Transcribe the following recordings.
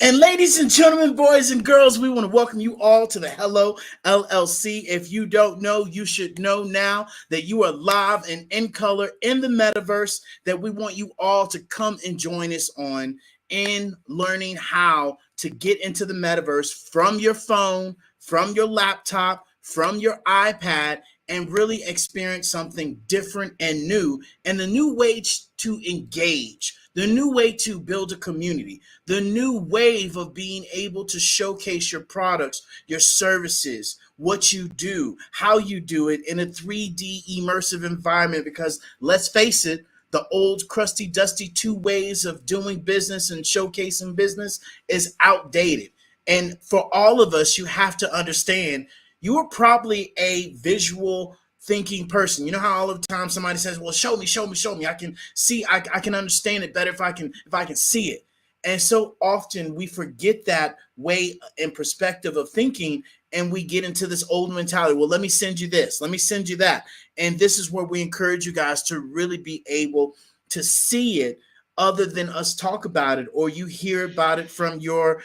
And ladies and gentlemen, boys and girls, we want to welcome you all to the Hello LLC. If you don't know, you should know now that you are live and in color in the metaverse, that we want you all to come and join us on in learning how to get into the metaverse from your phone, from your laptop, from your iPad, and really experience something different and new, and the new way to engage, the new way to build a community, the new wave of being able to showcase your products, your services, what you do, how you do it in a 3D immersive environment. Because let's face it, the old crusty dusty two ways of doing business and showcasing business is outdated. And for all of us, you have to understand you are probably a visual thinking person. You know how all the time somebody says, well, show me, show me, show me. I can see, I can understand it better if I can see it. And so often we forget that way and perspective of thinking, and we get into this old mentality. Well, let me send you this, let me send you that. And this is where we encourage you guys to really be able to see it other than us talk about it, or you hear about it from your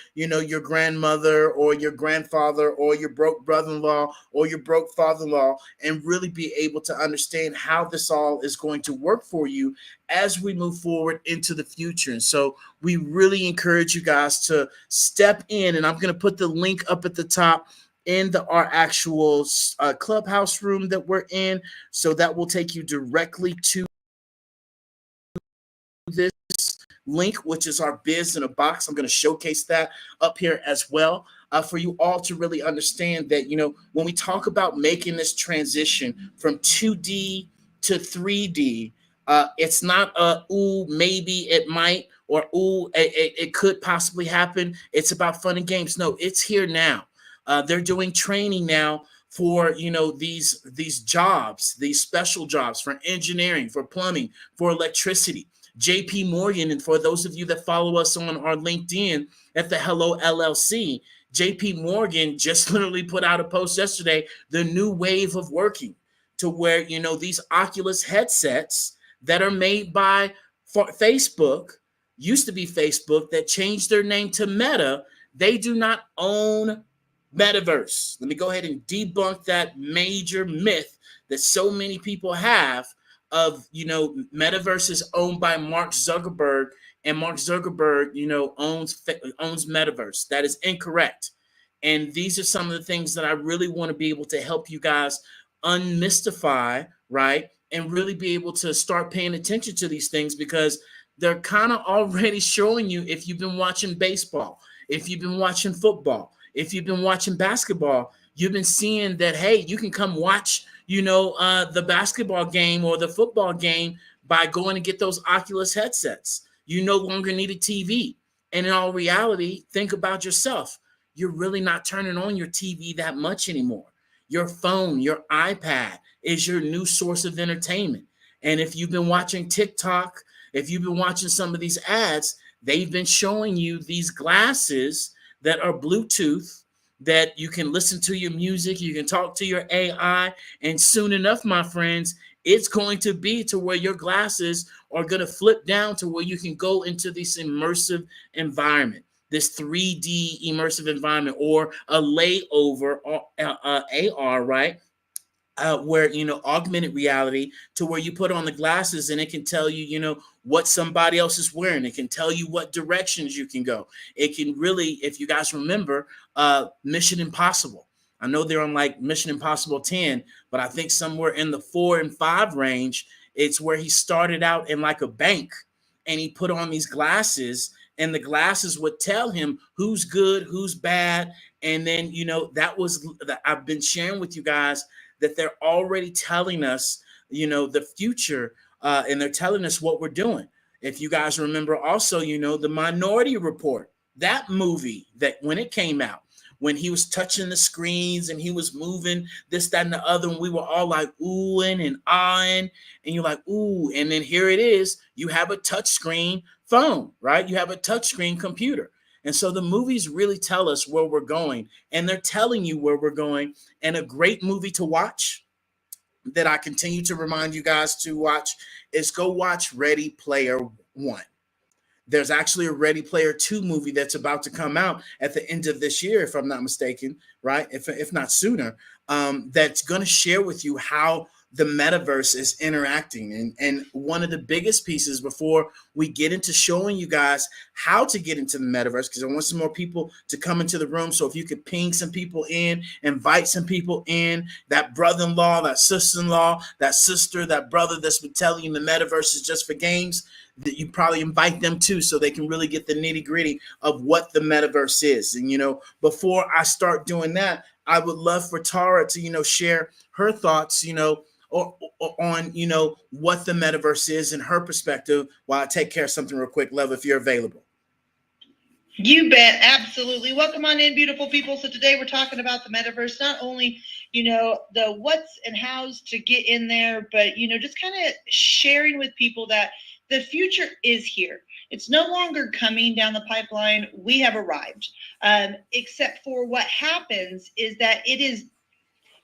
grandmother or your grandfather or your broke brother-in-law or your broke father-in-law, and really be able to understand how this all is going to work for you as we move forward into the future. And so we really encourage you guys to step in, and I'm going to put the link up at the top in our actual clubhouse room that we're in, so that will take you directly to this link, which is our biz in a box. I'm going to showcase that up here as well, for you all to really understand that, when we talk about making this transition from 2D to 3D, it's not ooh, maybe it might, or ooh, it could possibly happen. It's about fun and games. No, it's here now. They're doing training now for these jobs, these special jobs for engineering, for plumbing, for electricity. JP Morgan, and for those of you that follow us on our LinkedIn at the Hello LLC, JP Morgan just literally put out a post yesterday, the new wave of working, to where, these Oculus headsets that are made by Facebook, used to be Facebook, that changed their name to Meta. They do not own Metaverse. Let me go ahead and debunk that major myth that so many people have of, Metaverse is owned by Mark Zuckerberg, and Mark Zuckerberg, owns Metaverse. That is incorrect. And these are some of the things that I really want to be able to help you guys unmystify, right? And really be able to start paying attention to these things, because they're kind of already showing you, if you've been watching baseball, if you've been watching football, if you've been watching basketball, you've been seeing that, hey, you can come watch, the basketball game or the football game by going to get those Oculus headsets. You no longer need a TV. And in all reality, think about yourself. You're really not turning on your TV that much anymore. Your phone, your iPad is your new source of entertainment. And if you've been watching TikTok, if you've been watching some of these ads, they've been showing you these glasses that are Bluetooth, that you can listen to your music, you can talk to your AI, and soon enough, my friends, it's going to be to where your glasses are going to flip down to where you can go into this immersive environment, this 3D immersive environment, or a layover, or AR, right? Where, augmented reality, to where you put on the glasses and it can tell you, what somebody else is wearing. It can tell you what directions you can go. It can really, if you guys remember, Mission Impossible. I know they're on like Mission Impossible 10, but I think somewhere in the 4 and 5 range, it's where he started out in like a bank, and he put on these glasses, and the glasses would tell him who's good, who's bad. And then, that was that I've been sharing with you guys, that they're already telling us, the future, and they're telling us what we're doing. If you guys remember also, the Minority Report, that movie, that when it came out, when he was touching the screens and he was moving this, that, and the other, and we were all like oohing and ahhing, and you're like, ooh, and then here it is, you have a touch screen phone, right? You have a touch screen computer. And so the movies really tell us where we're going, and they're telling you where we're going. And a great movie to watch, that I continue to remind you guys to watch, is go watch Ready Player One. There's actually a Ready Player 2 movie that's about to come out at the end of this year, if I'm not mistaken, right? If not sooner, that's going to share with you how the metaverse is interacting. And one of the biggest pieces before we get into showing you guys how to get into the metaverse, because I want some more people to come into the room. So if you could ping some people in, invite some people in, that brother-in-law, that sister-in-law, that sister, that brother that's been telling you the metaverse is just for games, that you probably invite them too, so they can really get the nitty gritty of what the metaverse is. And, before I start doing that, I would love for Tara to, share her thoughts, or on, what the metaverse is in her perspective, while I take care of something real quick. Love, if you're available. You bet. Absolutely. Welcome on in, beautiful people. So today we're talking about the metaverse, not only, the what's and how's to get in there, but, just kind of sharing with people that the future is here. It's no longer coming down the pipeline. We have arrived. Except for what happens is that it is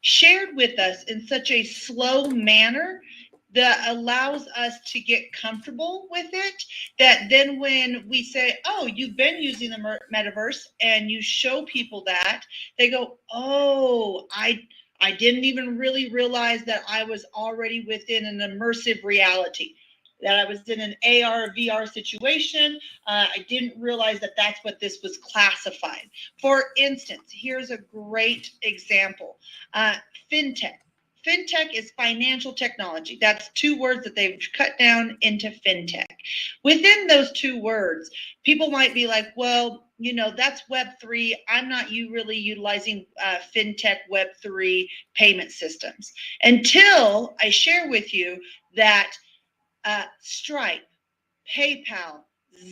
shared with us in such a slow manner that allows us to get comfortable with it, that then when we say, oh, you've been using the metaverse, and you show people that, they go, oh, I didn't even really realize that I was already within an immersive reality, that I was in an AR VR situation. I didn't realize that that's what this was classified. For instance, here's a great example. Fintech. Fintech is financial technology. That's two words that they've cut down into fintech. Within those two words, people might be like, well, that's Web3. I'm not really utilizing fintech Web3 payment systems, until I share with you that Stripe, PayPal,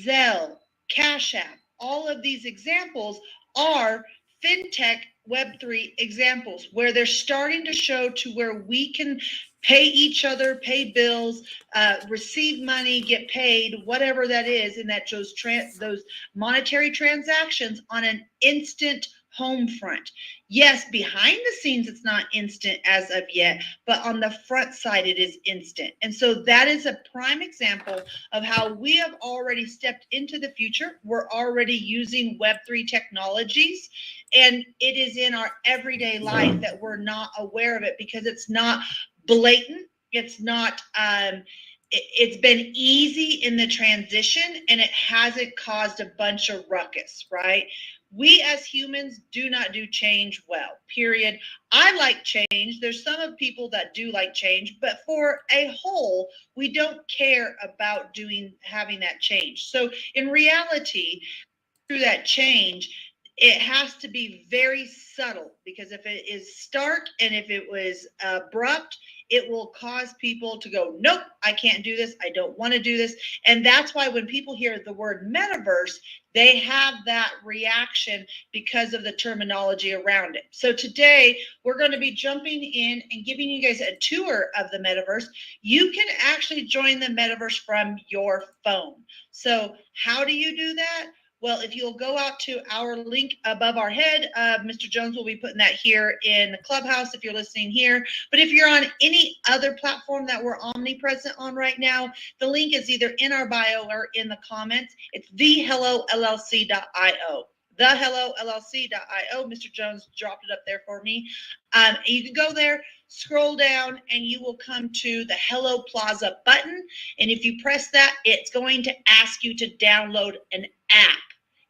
Zelle, Cash App, all of these examples are fintech Web3 examples, where they're starting to show to where we can pay each other, pay bills, receive money, get paid, whatever that is, and that those monetary transactions on an instant home front. Yes, behind the scenes, it's not instant as of yet, but on the front side, it is instant. And so that is a prime example of how we have already stepped into the future. We're already using Web3 technologies, and it is in our everyday life that we're not aware of it, because it's not blatant. It's not, it's been easy in the transition, and it hasn't caused a bunch of ruckus, right? We as humans do not do change well, period. I like change. There's some of people that do like change, but for a whole, we don't care about having that change. So in reality, through that change, it has to be very subtle, because if it is stark and if it was abrupt, it will cause people to go, nope, I can't do this. I don't want to do this. And that's why when people hear the word metaverse, they have that reaction because of the terminology around it. So today we're going to be jumping in and giving you guys a tour of the metaverse. You can actually join the metaverse from your phone. So how do you do that? Well, if you'll go out to our link above our head, Mr. Jones will be putting that here in Clubhouse if you're listening here. But if you're on any other platform that we're omnipresent on right now, the link is either in our bio or in the comments. It's thehellollc.io. Thehellollc.io. Mr. Jones dropped it up there for me. You can go there, scroll down, and you will come to the Hello Plaza button. And if you press that, it's going to ask you to download an app.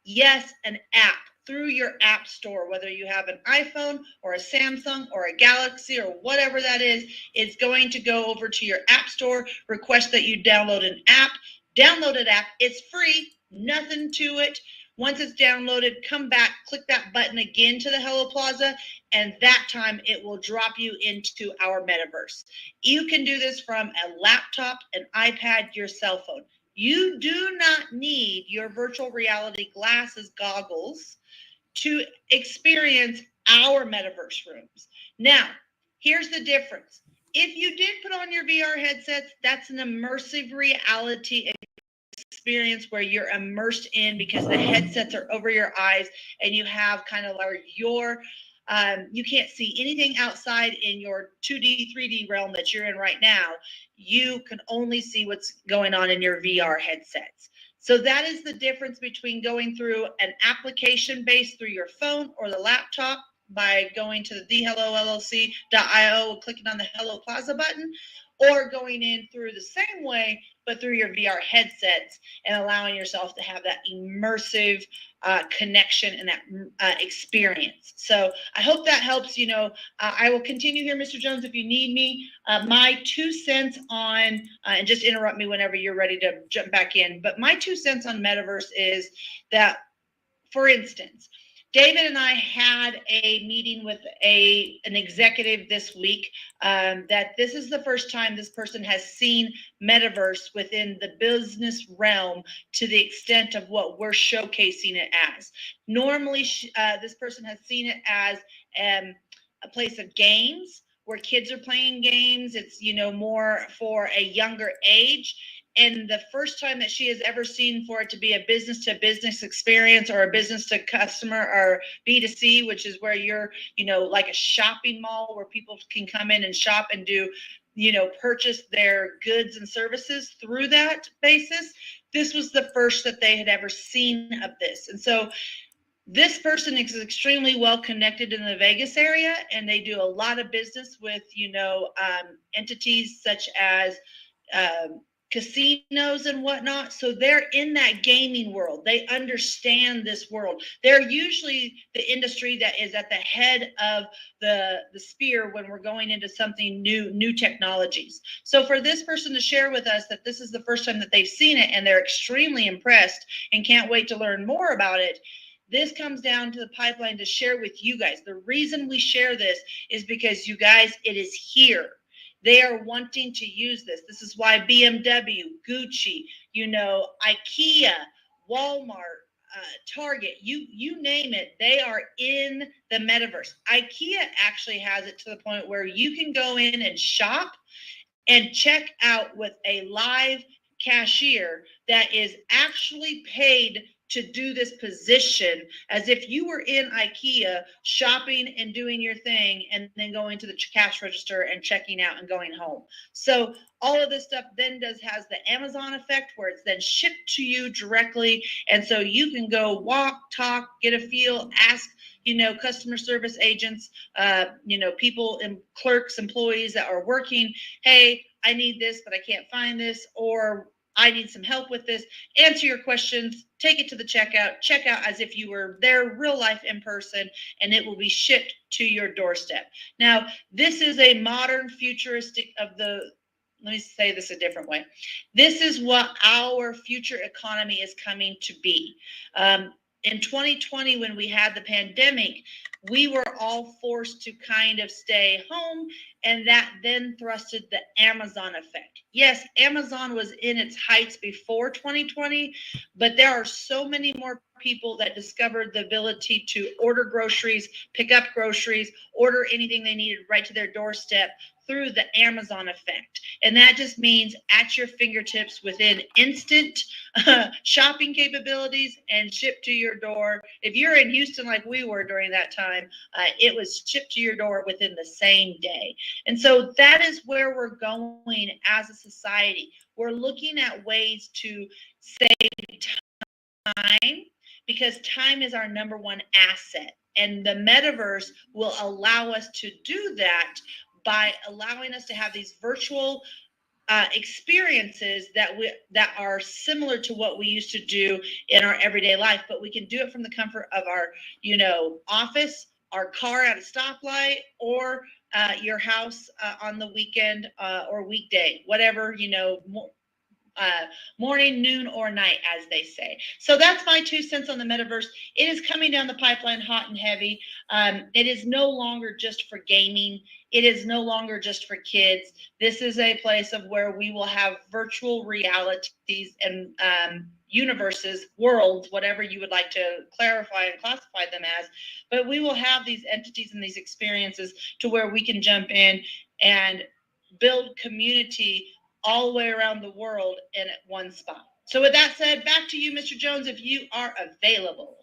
Yes, an app through your app store, whether you have an iPhone or a Samsung or a Galaxy or whatever that is. It's going to go over to your app store, request that you download an app. Download an app. It's free, nothing to it. Once it's downloaded, come back, click that button again to the Hello Plaza, and that time it will drop you into our metaverse. You can do this from a laptop, an iPad, your cell phone. You do not need your virtual reality glasses, goggles, to experience our metaverse rooms. Now, here's the difference. If you did put on your VR headsets, that's an immersive reality experience where you're immersed in, because the headsets are over your eyes and you have kind of like you can't see anything outside in your 2D, 3D realm that you're in right now. You can only see what's going on in your VR headsets. So that is the difference between going through an application based through your phone or the laptop by going to the thehellowllc.io, clicking on the Hello Plaza button, or going in through the same way, but through your VR headsets and allowing yourself to have that immersive connection and that experience. So I hope that helps. I will continue here, Mr. Jones, if you need me. My 2 cents on, and just interrupt me whenever you're ready to jump back in, but my 2 cents on metaverse is that, for instance, David and I had a meeting with an executive this week, that this is the first time this person has seen metaverse within the business realm to the extent of what we're showcasing it as. Normally, this person has seen it as a place of games where kids are playing games. It's more for a younger age, and the first time that she has ever seen for it to be a business to business experience or a business to customer or B2C, which is where you're, like a shopping mall where people can come in and shop and do, purchase their goods and services through that basis. This was the first that they had ever seen of this. And so this person is extremely well connected in the Vegas area, and they do a lot of business with, entities such as casinos and whatnot. So they're in that gaming world. They understand this world. They're usually the industry that is at the head of the spear when we're going into something new technologies. So for this person to share with us that this is the first time that they've seen it and they're extremely impressed and can't wait to learn more about it, this comes down to the pipeline to share with you guys. The reason we share this is because, you guys, it is here. They are wanting to use this. This is why BMW, Gucci, IKEA, Walmart, Target, you name it, they are in the metaverse. IKEA actually has it to the point where you can go in and shop and check out with a live cashier that is actually paid to do this position, as if you were in IKEA shopping and doing your thing and then going to the cash register and checking out and going home. So all of this stuff then has the Amazon effect where it's then shipped to you directly. And so you can go walk, talk, get a feel, ask, customer service agents, people and clerks, employees that are working, hey, I need this, but I can't find this, or I need some help with this. Answer your questions, take it to the check out as if you were there real life in person, and it will be shipped to your doorstep. Now, this is a modern futuristic let me say this a different way. This is what our future economy is coming to be. In 2020, when we had the pandemic, we were all forced to kind of stay home, and that then thrusted the Amazon effect. Yes, Amazon was in its heights before 2020, but there are so many more people that discovered the ability to order groceries, pick up groceries, order anything they needed right to their doorstep through the Amazon effect. And that just means at your fingertips within instant shopping capabilities and shipped to your door. If you're in Houston like we were during that time, it was shipped to your door within the same day. And so that is where we're going as a society. We're looking at ways to save time, because time is our number one asset. And the metaverse will allow us to do that by allowing us to have these virtual experiences that are similar to what we used to do in our everyday life, but we can do it from the comfort of our office, our car at a stoplight, or your house on the weekend or weekday, whatever, morning, noon, or night, as they say. So that's my 2 cents on the metaverse. It is coming down the pipeline hot and heavy. It is no longer just for gaming. It is no longer just for kids. This is a place of where we will have virtual realities and universes, worlds, whatever you would like to clarify and classify them as. But we will have these entities and these experiences to where we can jump in and build community all the way around the world and at one spot. So with that said, back to you, Mr. Jones, if you are available.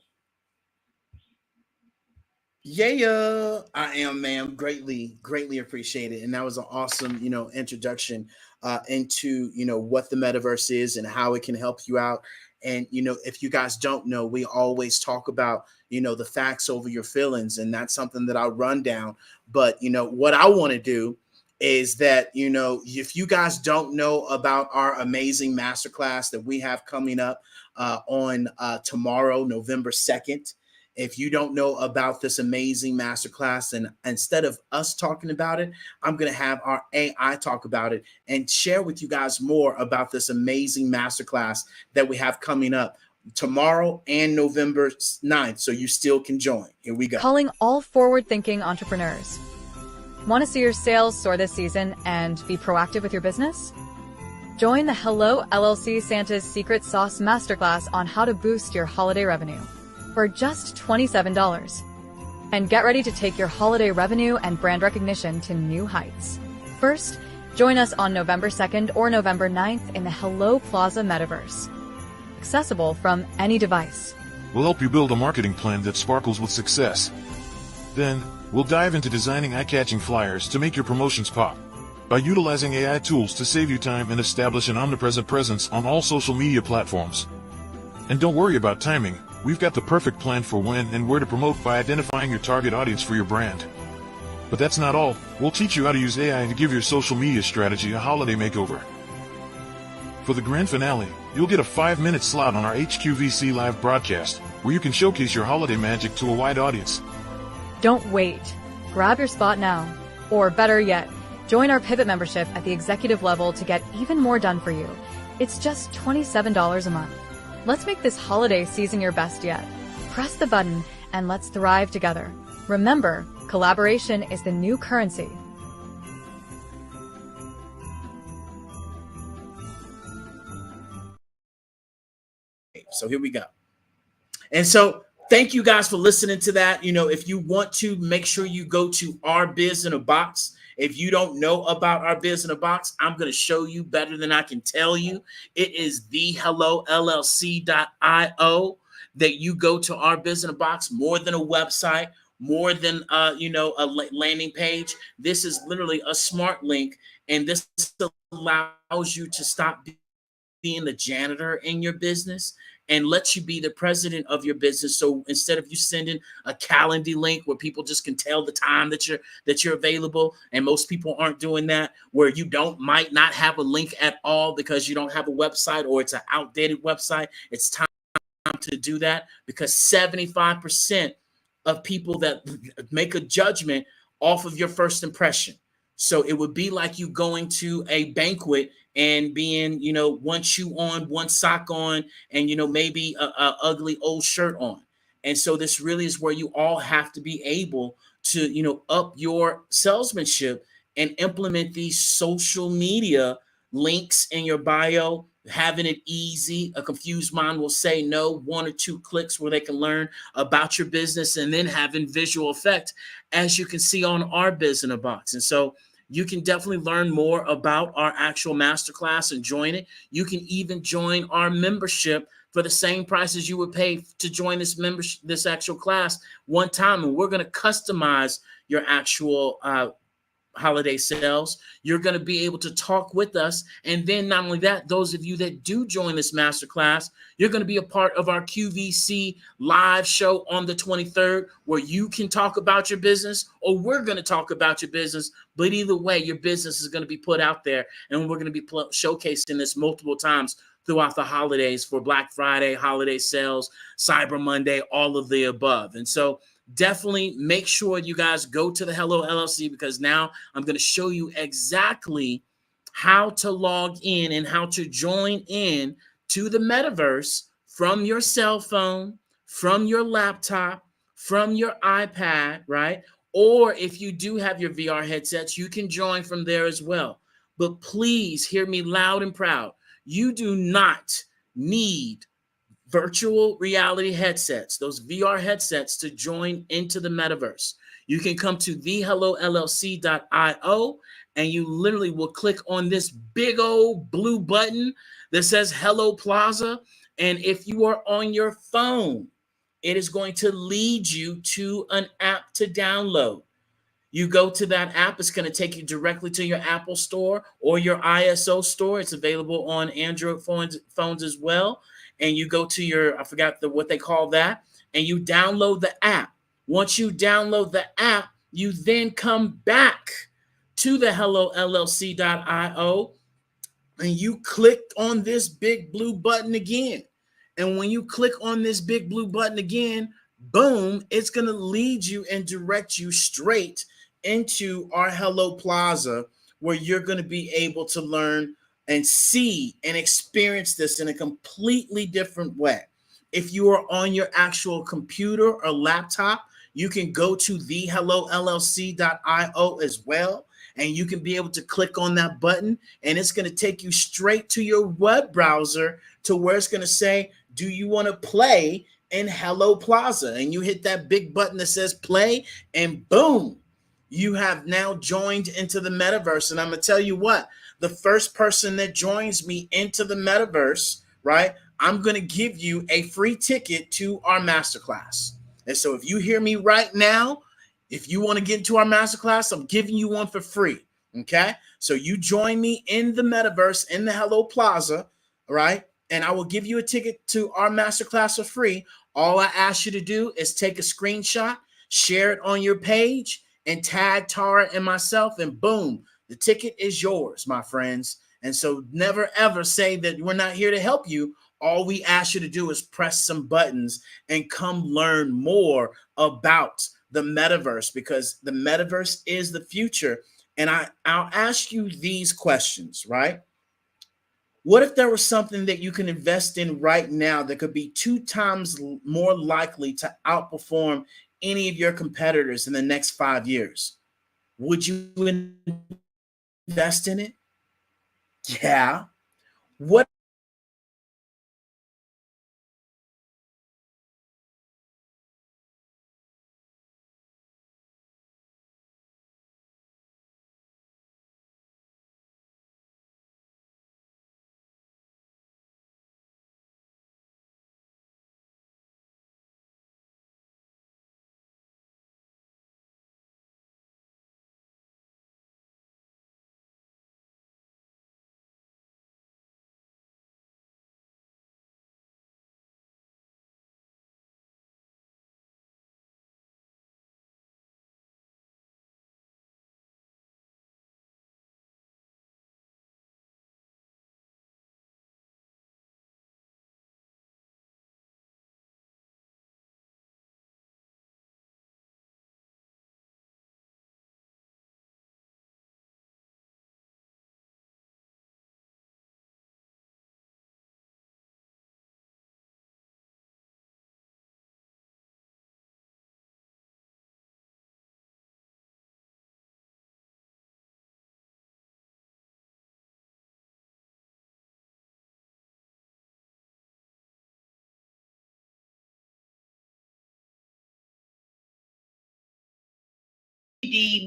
Yeah, I am, ma'am. Greatly appreciate it. And that was an awesome, introduction into, what the metaverse is and how it can help you out. And, if you guys don't know, we always talk about, the facts over your feelings. And that's something that I'll run down. But, what I want to do is that, if you guys don't know about our amazing masterclass that we have coming up on tomorrow, November 2nd, if you don't know about this amazing masterclass, and instead of us talking about it, I'm going to have our AI talk about it and share with you guys more about this amazing masterclass that we have coming up tomorrow and November 9th. So you still can join. Here we go. Calling all forward-thinking entrepreneurs. Want to see your sales soar this season and be proactive with your business? Join the Hello LLC Santa's Secret Sauce Masterclass on how to boost your holiday revenue for just $27. And get ready to take your holiday revenue and brand recognition to new heights. First, join us on November 2nd or November 9th in the Hello Plaza Metaverse. Accessible from any device. We'll help you build a marketing plan that sparkles with success. Then, we'll dive into designing eye-catching flyers to make your promotions pop. By utilizing AI tools to save you time and establish an omnipresent presence on all social media platforms. And don't worry about timing, we've got the perfect plan for when and where to promote by identifying your target audience for your brand. But that's not all, we'll teach you how to use AI to give your social media strategy a holiday makeover. For the grand finale, you'll get a 5-minute slot on our HQVC live broadcast, where you can showcase your holiday magic to a wide audience. Don't wait. Grab your spot now. Or better yet, join our Pivot membership at the executive level to get even more done for you. It's just $27 a month. Let's make this holiday season your best yet. Press the button and let's thrive together. Remember, collaboration is the new currency. So here we go. And so thank you guys for listening to that. If you want to, make sure you go to Our Biz in a Box. If you don't know about Our Biz in a Box, I'm going to show you better than I can tell you. It is thehellllc.io that you go to Our Biz in a Box, more than a website, more than a landing page. This is literally a smart link, and this allows you to stop being the janitor in your business and lets you be the president of your business. So instead of you sending a calendar link where people just can tell the time that you're available, and most people aren't doing that, where you might not have a link at all because you don't have a website or it's an outdated website. It's time to do that, because 75% of people that make a judgment off of your first impression. So it would be like you going to a banquet and being, one shoe on, one sock on, and, maybe a ugly old shirt on. And so this really is where you all have to be able to, up your salesmanship and implement these social media links in your bio, having it easy. A confused mind will say no, 1 or 2 clicks where they can learn about your business, and then having visual effect, as you can see on Our Biz in a Box. And so you can definitely learn more about our actual masterclass and join it. You can even join our membership for the same price as you would pay to join this actual class one time. And we're going to customize your actual holiday sales. You're going to be able to talk with us. And then not only that, those of you that do join this masterclass, you're going to be a part of our QVC live show on the 23rd, where you can talk about your business, or we're going to talk about your business. But either way, your business is going to be put out there, and we're going to be showcasing this multiple times throughout the holidays for Black Friday, holiday sales, Cyber Monday, all of the above. And so definitely make sure you guys go to the Hello LLC, because now I'm going to show you exactly how to log in and how to join in to the metaverse from your cell phone, from your laptop, from your iPad, right? Or if you do have your VR headsets, you can join from there as well. But please hear me loud and proud. You do not need virtual reality headsets, those VR headsets, to join into the metaverse. You can come to thehellllc.io, and you literally will click on this big old blue button that says Hello Plaza. And if you are on your phone, it is going to lead you to an app to download. You go to that app, it's going to take you directly to your Apple store or your ISO store. It's available on Android phones as well. And you go to your, I forgot what they call that, and you download the app. Once you download the app, you then come back to the HelloLLC.io and you clicked on this big blue button again. And when you click on this big blue button again, boom, it's going to lead you and direct you straight into our Hello Plaza, where you're going to be able to learn and see and experience this in a completely different way. If you are on your actual computer or laptop, you can go to thehellollc.io as well, and you can be able to click on that button, and it's going to take you straight to your web browser to where it's going to say, do you want to play in Hello Plaza? And you hit that big button that says play, and boom, you have now joined into the metaverse. And I'm going to tell you what, the first person that joins me into the metaverse, right, I'm going to give you a free ticket to our masterclass. And so if you hear me right now, if you want to get into our masterclass, I'm giving you one for free. Okay. So you join me in the metaverse, in the Hello Plaza, right? And I will give you a ticket to our masterclass for free. All I ask you to do is take a screenshot, share it on your page, and tag Tara and myself, and boom, the ticket is yours, my friends. And so never ever say that we're not here to help you. All we ask you to do is press some buttons and come learn more about the metaverse, because the metaverse is the future. And I'll ask you these questions, right? What if there was something that you can invest in right now that could be 2 times more likely to outperform any of your competitors in the next 5 years? Would you invest in it? Yeah. What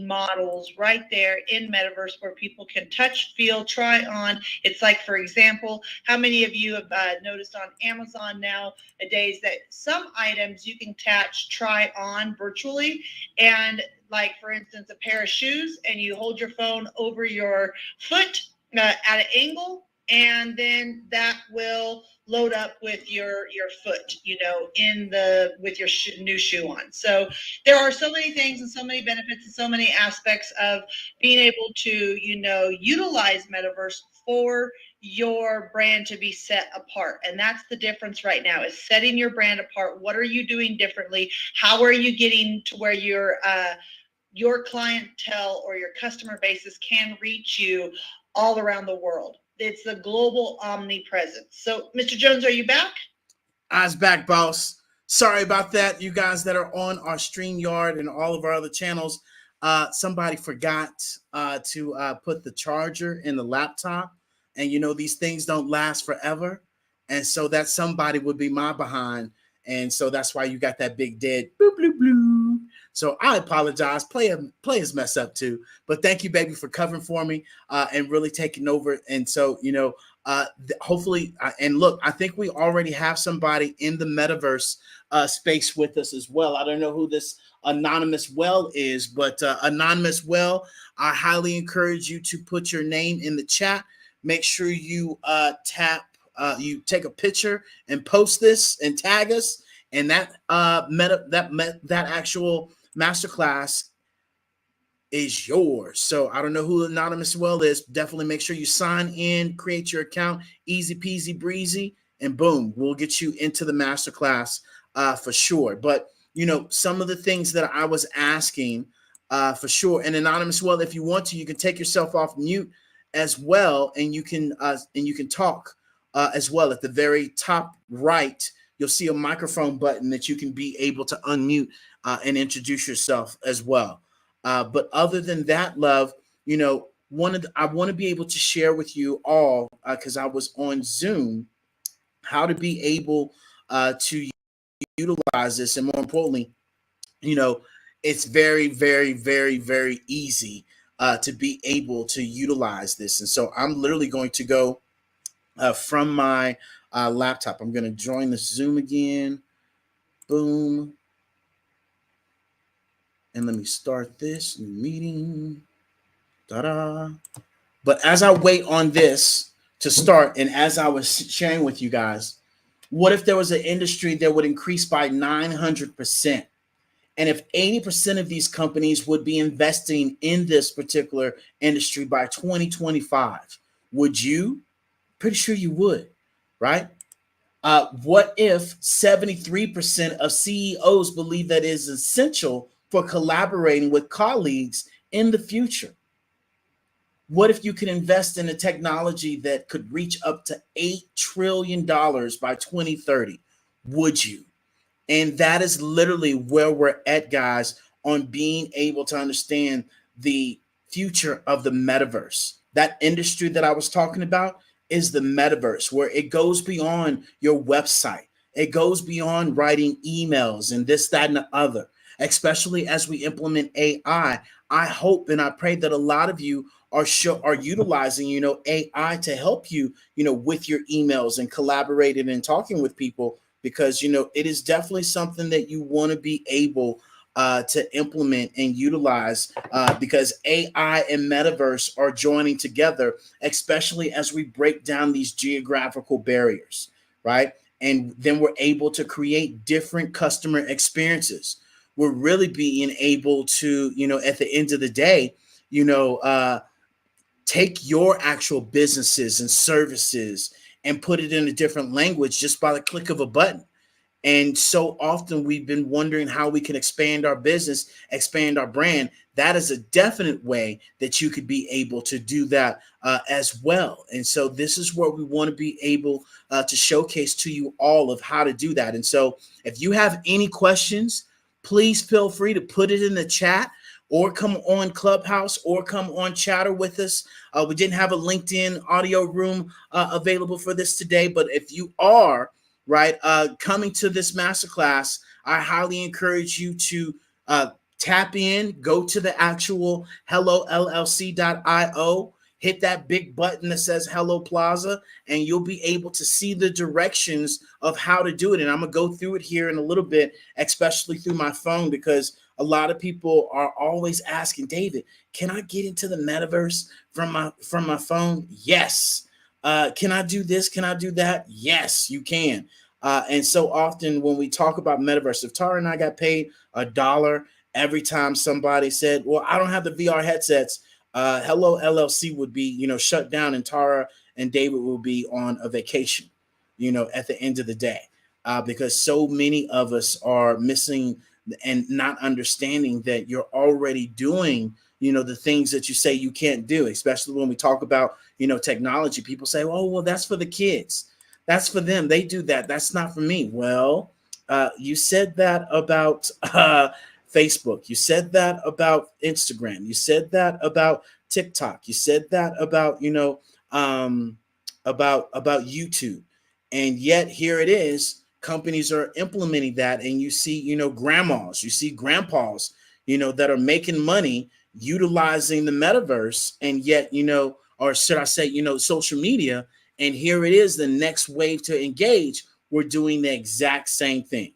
models right there in metaverse where people can touch, feel, try on. It's like, for example, how many of you have noticed on Amazon nowadays that some items you can attach, try on virtually, and like, for instance, a pair of shoes, and you hold your phone over your foot at an angle, and then that will load up with your foot, in the with your new shoe on. So there are so many things and so many benefits and so many aspects of being able to, utilize metaverse for your brand to be set apart. And that's the difference right now, is setting your brand apart. What are you doing differently? How are you getting to where your clientele or your customer bases can reach you all around the world? It's the global omnipresence. So, Mr. Jones, are you back? I was back, boss. Sorry about that, you guys that are on our StreamYard and all of our other channels. Somebody forgot to put the charger in the laptop, and these things don't last forever, and so that somebody would be my behind, and so that's why you got that big dead bloop bloop bloop. So I apologize. Players mess up too. But thank you, baby, for covering for me and really taking over. And so, hopefully, and look, I think we already have somebody in the metaverse space with us as well. I don't know who this anonymous well is, but anonymous well, I highly encourage you to put your name in the chat. Make sure you you take a picture and post this and tag us. And that that actual masterclass is yours. So I don't know who anonymous well is. Definitely make sure you sign in, create your account, easy peasy breezy, and boom, we'll get you into the masterclass for sure. But some of the things that I was asking for sure. And anonymous well, if you want to, you can take yourself off mute as well, and you can talk as well. At the very top right, you'll see a microphone button that you can be able to unmute and introduce yourself as well. But other than that, love, I want to be able to share with you all, because I was on Zoom, how to be able to utilize this. And more importantly, it's very, very, very, very easy to be able to utilize this. And so I'm literally going to go from my laptop. I'm going to join the Zoom again. Boom. And let me start this new meeting. Ta-da. But as I wait on this to start, and as I was sharing with you guys, what if there was an industry that would increase by 900%? And if 80% of these companies would be investing in this particular industry by 2025, would you? Pretty sure you would, right? What if 73% of CEOs believe that it is essential for collaborating with colleagues in the future? What if you could invest in a technology that could reach up to $8 trillion by 2030? Would you? And that is literally where we're at, guys, on being able to understand the future of the metaverse. That industry that I was talking about is the metaverse, where it goes beyond your website. It goes beyond writing emails and this, that, and the other, especially as we implement AI. I hope and I pray that a lot of you are utilizing, AI to help you, with your emails and collaborating and talking with people, because, it is definitely something that you want to be able to implement and utilize, because AI and metaverse are joining together, especially as we break down these geographical barriers, right? And then we're able to create different customer experiences. We're really being able to, at the end of the day, take your actual businesses and services and put it in a different language just by the click of a button. And so often we've been wondering how we can expand our business, expand our brand. That is a definite way that you could be able to do that as well. And so this is where we want to be able to showcase to you all of how to do that. And so if you have any questions, please feel free to put it in the chat, or come on Clubhouse, or come on Chatter with us. We didn't have a LinkedIn audio room available for this today, but if you are coming to this masterclass, I highly encourage you to tap in, go to the actual HelloLLC.io, hit that big button that says Hello Plaza, and you'll be able to see the directions of how to do it. And I'm gonna go through it here in a little bit, especially through my phone, because a lot of people are always asking, David, can I get into the metaverse from my phone? Yes. Can I do this? Can I do that? Yes, you can. And so often when we talk about metaverse, if Tara and I got paid $1 every time somebody said, well, I don't have the VR headsets, Hello LLC would be, shut down, and Tara and David will be on a vacation, at the end of the day, because so many of us are missing and not understanding that you're already doing, the things that you say you can't do, especially when we talk about, technology. People say, oh, well, that's for the kids. That's for them. They do that. That's not for me. Well, you said that about Facebook. You said that about Instagram. You said that about TikTok. You said that about, about YouTube. And yet here it is. Companies are implementing that, and you see, grandmas, you see grandpas, that are making money utilizing the metaverse, and yet, or should I say, social media. And here it is, the next wave to engage. We're doing the exact same thing.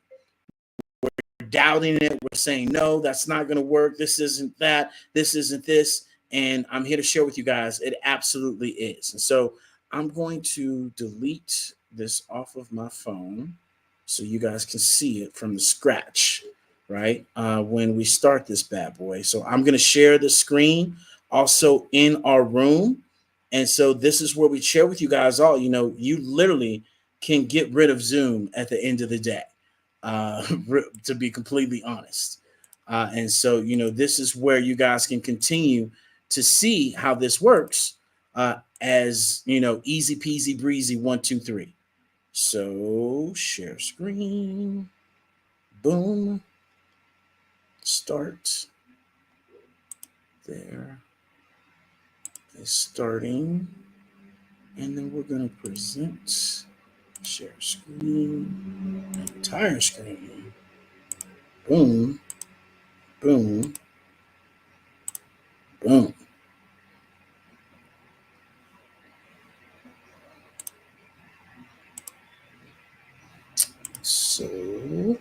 We're doubting it. We're saying, no, that's not going to work. This isn't that. This isn't this. And I'm here to share with you guys, it absolutely is. And so I'm going to delete this off of my phone so you guys can see it from the scratch, right? When we start this bad boy. So I'm going to share the screen also in our room. And so this is where we share with you guys all, you literally can get rid of Zoom at the end of the day, to be completely honest. And so, this is where you guys can continue to see how this works, as, easy peasy breezy, 1, 2, 3. So share screen, boom, start, there is starting, and then we're going to present, share screen, entire screen, boom, boom, boom. So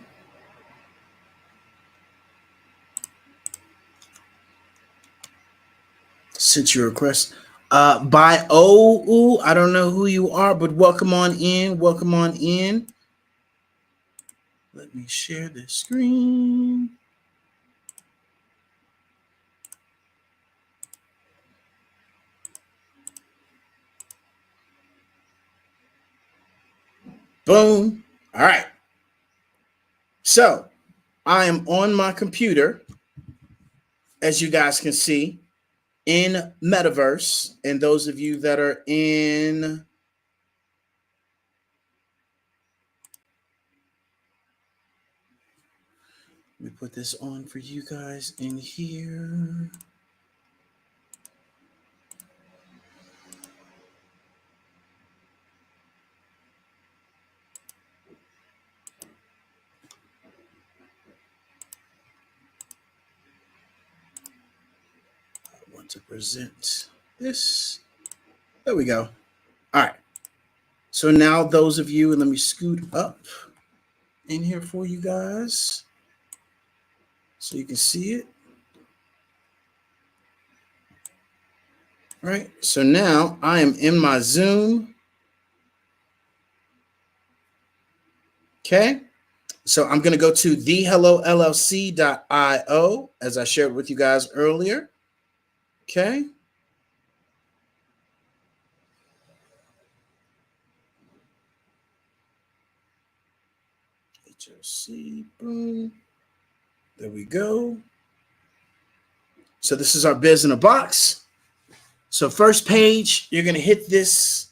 sent your request by I don't know who you are, but welcome on in. Welcome on in. Let me share this screen. Boom. All right. So I am on my computer, as you guys can see, in Metaverse. And those of you that are in let me put this on for you guys in here. I want to present this. There we go. All right. So now those of you, and let me scoot up in here for you guys so you can see it. All right. So now I am in my Zoom. Okay. So I'm going to go to thehellollc.io, as I shared with you guys earlier. Okay. HLC, boom. There we go. So this is our biz in a box. So first page, you're going to hit this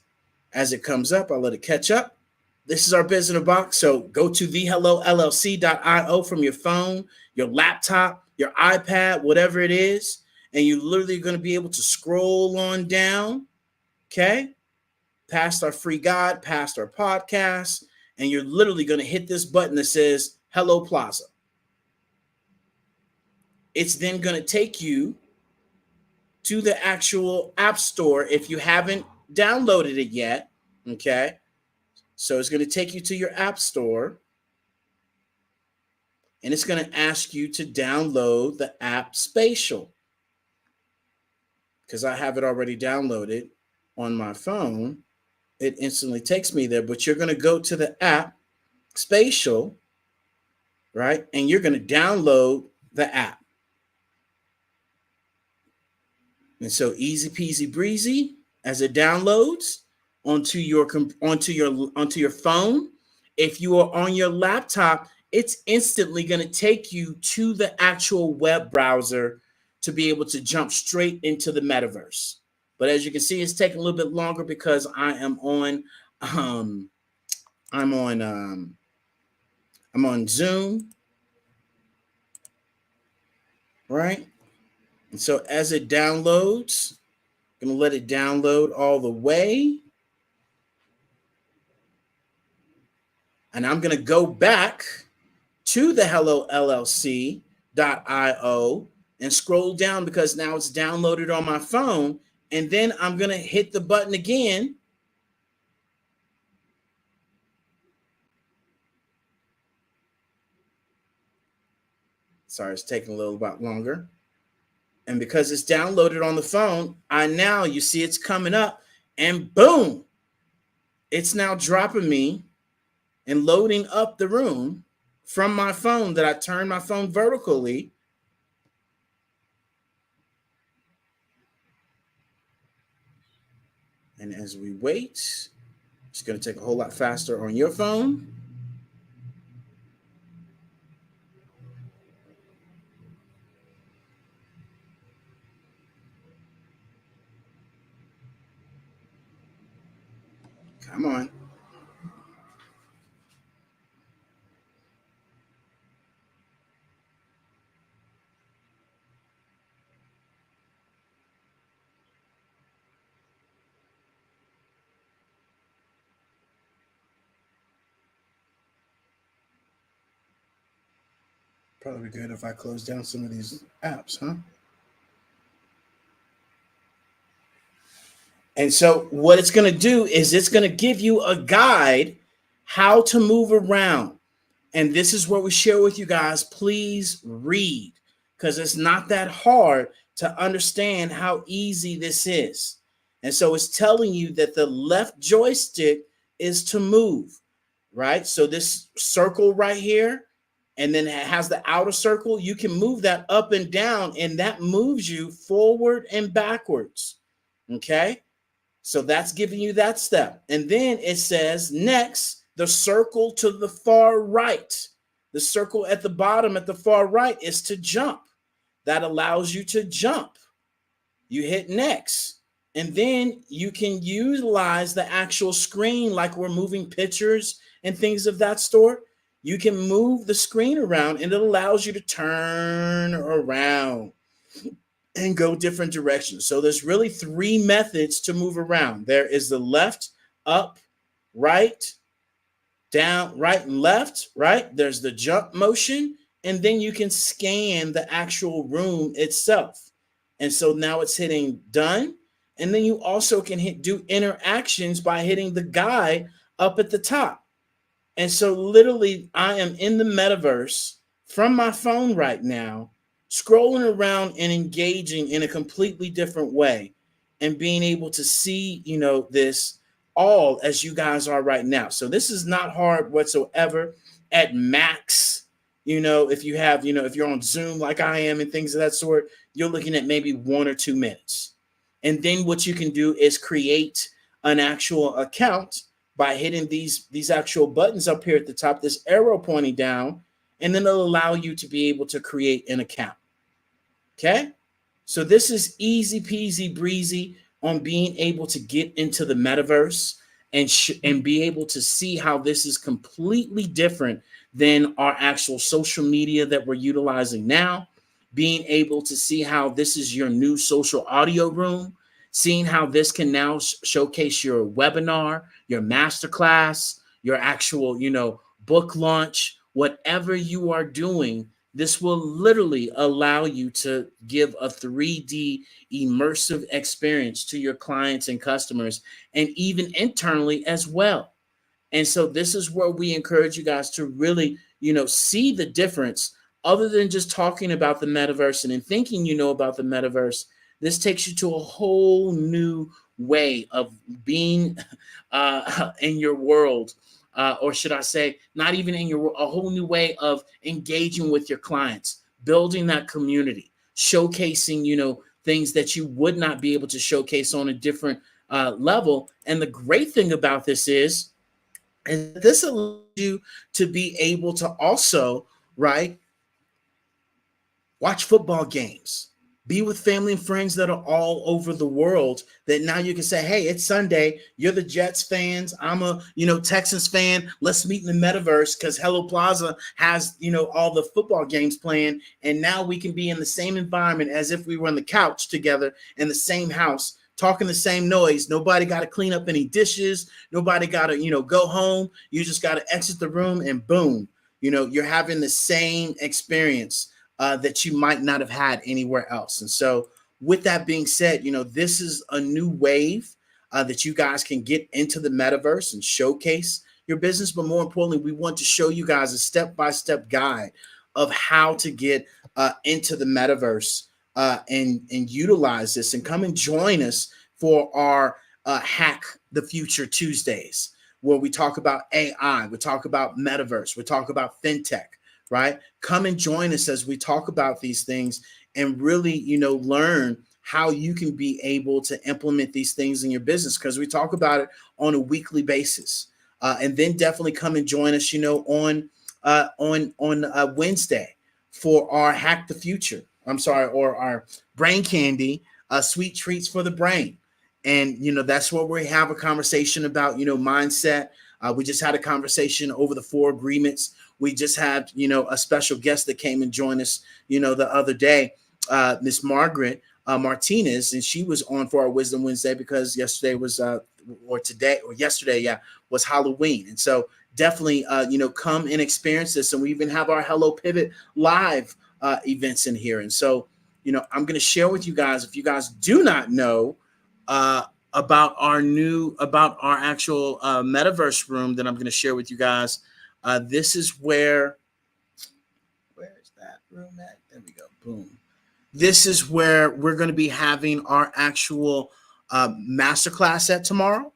as it comes up. I'll let it catch up. This is our biz in a box. So go to thehellollc.io from your phone, your laptop, your iPad, whatever it is. And you're literally going to be able to scroll on down, okay, past our free guide, past our podcast. And you're literally going to hit this button that says Hello Plaza. It's then going to take you to the actual app store if you haven't downloaded it yet, okay? So it's going to take you to your app store, and it's going to ask you to download the app Spatial, because I have it already downloaded on my phone. It instantly takes me there, but you're going to go to the app Spatial, right? And you're going to download the app. And so easy peasy breezy, as it downloads onto your phone. If you are on your laptop, it's instantly going to take you to the actual web browser to be able to jump straight into the metaverse. But as you can see, it's taking a little bit longer because I am on I'm on Zoom, right? And so as it downloads, I'm going to let it download all the way. And I'm going to go back to the Hello LLC and scroll down because now it's downloaded on my phone. And then I'm going to hit the button again. Sorry, it's taking a little bit longer. And because it's downloaded on the phone, you see it's coming up, and boom, it's now dropping me and loading up the room from my phone that I turned my phone vertically. And as we wait, it's going to take a whole lot faster on your phone. Come on. Probably good if I close down some of these apps, huh? And so what it's going to do is it's going to give you a guide how to move around. And this is what we share with you guys. Please read, because it's not that hard to understand how easy this is. And so it's telling you that the left joystick is to move, right? So this circle right here, and then it has the outer circle. You can move that up and down, and that moves you forward and backwards. Okay. So that's giving you that step. And then it says next, the circle to the far right. The circle at the bottom at the far right is to jump. That allows you to jump. You hit next. And then you can utilize the actual screen like we're moving pictures and things of that sort. You can move the screen around and it allows you to turn around and go different directions. So there's really three methods to move around. There is the left, up, right, down, right, and left, right? There's the jump motion, and then you can scan the actual room itself. And so now it's hitting done. And then you also can do interactions by hitting the guide up at the top. And so literally I am in the metaverse from my phone right now, scrolling around and engaging in a completely different way and being able to see, this all as you guys are right now. So this is not hard whatsoever. At max, if you have, if you're on Zoom like I am and things of that sort, you're looking at maybe 1 or 2 minutes. And then what you can do is create an actual account by hitting these actual buttons up here at the top, this arrow pointing down, and then it'll allow you to be able to create an account. Okay? So this is easy peasy breezy on being able to get into the metaverse and be able to see how this is completely different than our actual social media that we're utilizing now. Being able to see how this is your new social audio room, seeing how this can now showcase your webinar, your masterclass, your actual, book launch, whatever you are doing. This will literally allow you to give a 3D immersive experience to your clients and customers, and even internally as well. And so this is where we encourage you guys to really, see the difference other than just talking about the metaverse and thinking about the metaverse. This takes you to a whole new way of being in your world. Or should I say, not even in a whole new way of engaging with your clients, building that community, showcasing, things that you would not be able to showcase on a different level. And the great thing about this is this allows you to be able to also, right, watch football games, be with family and friends that are all over the world, that now you can say, hey, it's Sunday. You're the Jets fans. I'm a, Texans fan. Let's meet in the metaverse because Hello Plaza has, all the football games playing. And now we can be in the same environment as if we were on the couch together in the same house, talking the same noise. Nobody got to clean up any dishes. Nobody got to, go home. You just got to exit the room and boom, you're having the same experience that you might not have had anywhere else. And so, with that being said, this is a new wave that you guys can get into the metaverse and showcase your business. But more importantly, we want to show you guys a step-by-step guide of how to get into the metaverse and utilize this, and come and join us for our Hack the Future Tuesdays, where we talk about AI, we talk about metaverse, we talk about fintech, right? Come and join us as we talk about these things and really, learn how you can be able to implement these things in your business, because we talk about it on a weekly basis. And then definitely come and join us, on Wednesday for our Hack the Future. I'm sorry, or our Brain Candy, sweet treats for the brain. And that's what we have a conversation about, mindset. We just had a conversation over the 4 agreements. We just had, a special guest that came and joined us, the other day, Miss Margaret Martinez, and she was on for our Wisdom Wednesday because yesterday was, was Halloween. And so definitely, come and experience this. And we even have our Hello Pivot live events in here. And so, I'm going to share with you guys, if you guys do not know about our actual metaverse room that I'm going to share with you guys. This is where is that room at? There we go. Boom. This is where we're going to be having our actual masterclass at tomorrow,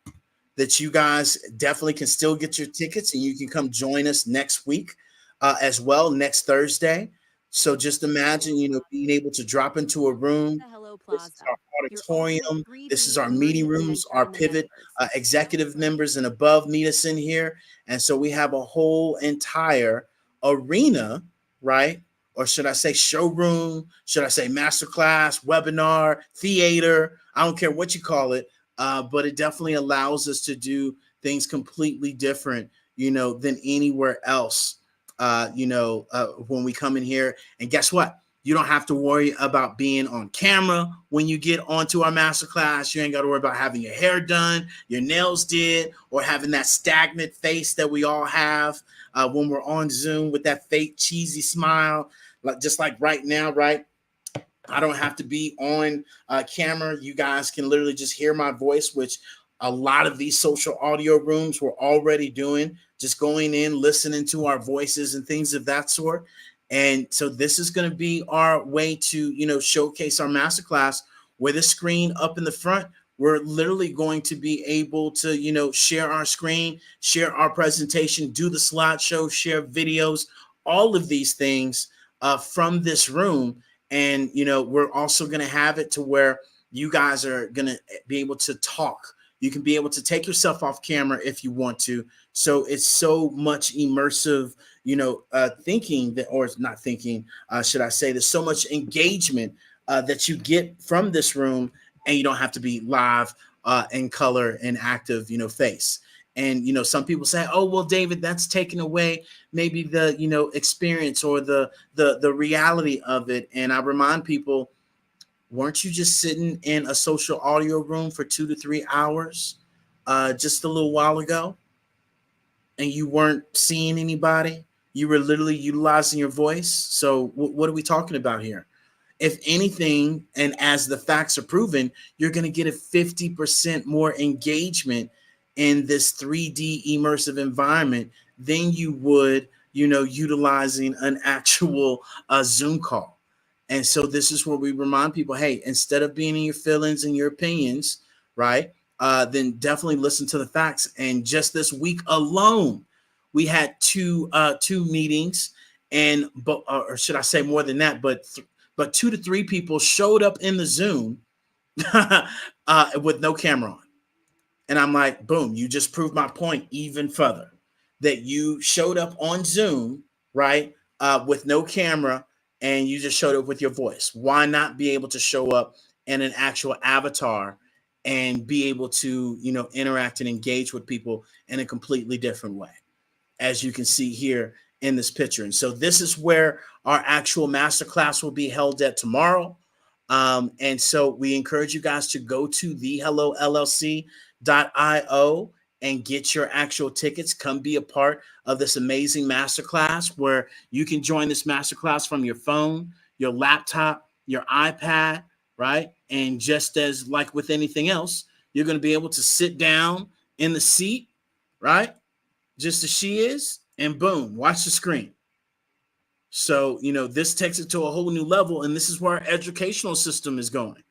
that you guys definitely can still get your tickets, and you can come join us next week as well, next Thursday. So just imagine, being able to drop into a room. Hello This is Plaza, our your auditorium. ultimate This is 3D our meeting immersive rooms, adventure our in the pivot metaverse. executive members and above meet us in here. And so we have a whole entire arena, right? Or should I say showroom? Should I say masterclass, webinar, theater? I don't care what you call it, but it definitely allows us to do things completely different, than anywhere else. When we come in here, and guess what? You don't have to worry about being on camera when you get onto our masterclass. You ain't got to worry about having your hair done, your nails did, or having that stagnant face that we all have when we're on Zoom with that fake cheesy smile, just like right now, right? I don't have to be on camera. You guys can literally just hear my voice, which a lot of these social audio rooms were already doing, just going in, listening to our voices and things of that sort. And so this is going to be our way to, showcase our masterclass, with a screen up in the front. We're literally going to be able to, share our screen, share our presentation, do the slideshow, share videos, all of these things from this room. And, we're also going to have it to where you guys are going to be able to talk. You can be able to take yourself off camera if you want to. So it's so much immersive, thinking that, or not thinking, should I say, there's so much engagement that you get from this room, and you don't have to be live in color and active, face. And, some people say, oh, well, David, that's taking away maybe the, experience or the reality of it. And I remind people, weren't you just sitting in a social audio room for 2 to 3 hours just a little while ago? And you weren't seeing anybody? You were literally utilizing your voice. So what are we talking about here? If anything, and as the facts are proven, you're going to get a 50% more engagement in this 3D immersive environment than you would, utilizing an actual Zoom call. And so this is where we remind people, hey, instead of being in your feelings and your opinions, right, then definitely listen to the facts. And just this week alone, we had two meetings, and or should I say more than that, but 2 to 3 people showed up in the Zoom with no camera on. And I'm like, boom, you just proved my point even further, that you showed up on Zoom, right, with no camera, and you just showed up with your voice. Why not be able to show up in an actual avatar and be able to, interact and engage with people in a completely different way, as you can see here in this picture. And so this is where our actual masterclass will be held at tomorrow. And so we encourage you guys to go to thehellllc.io and get your actual tickets. Come be a part of this amazing masterclass where you can join this masterclass from your phone, your laptop, your iPad, right? And just as like with anything else, you're going to be able to sit down in the seat, right? Just as she is, and boom, watch the screen. So, this takes it to a whole new level. And this is where our educational system is going.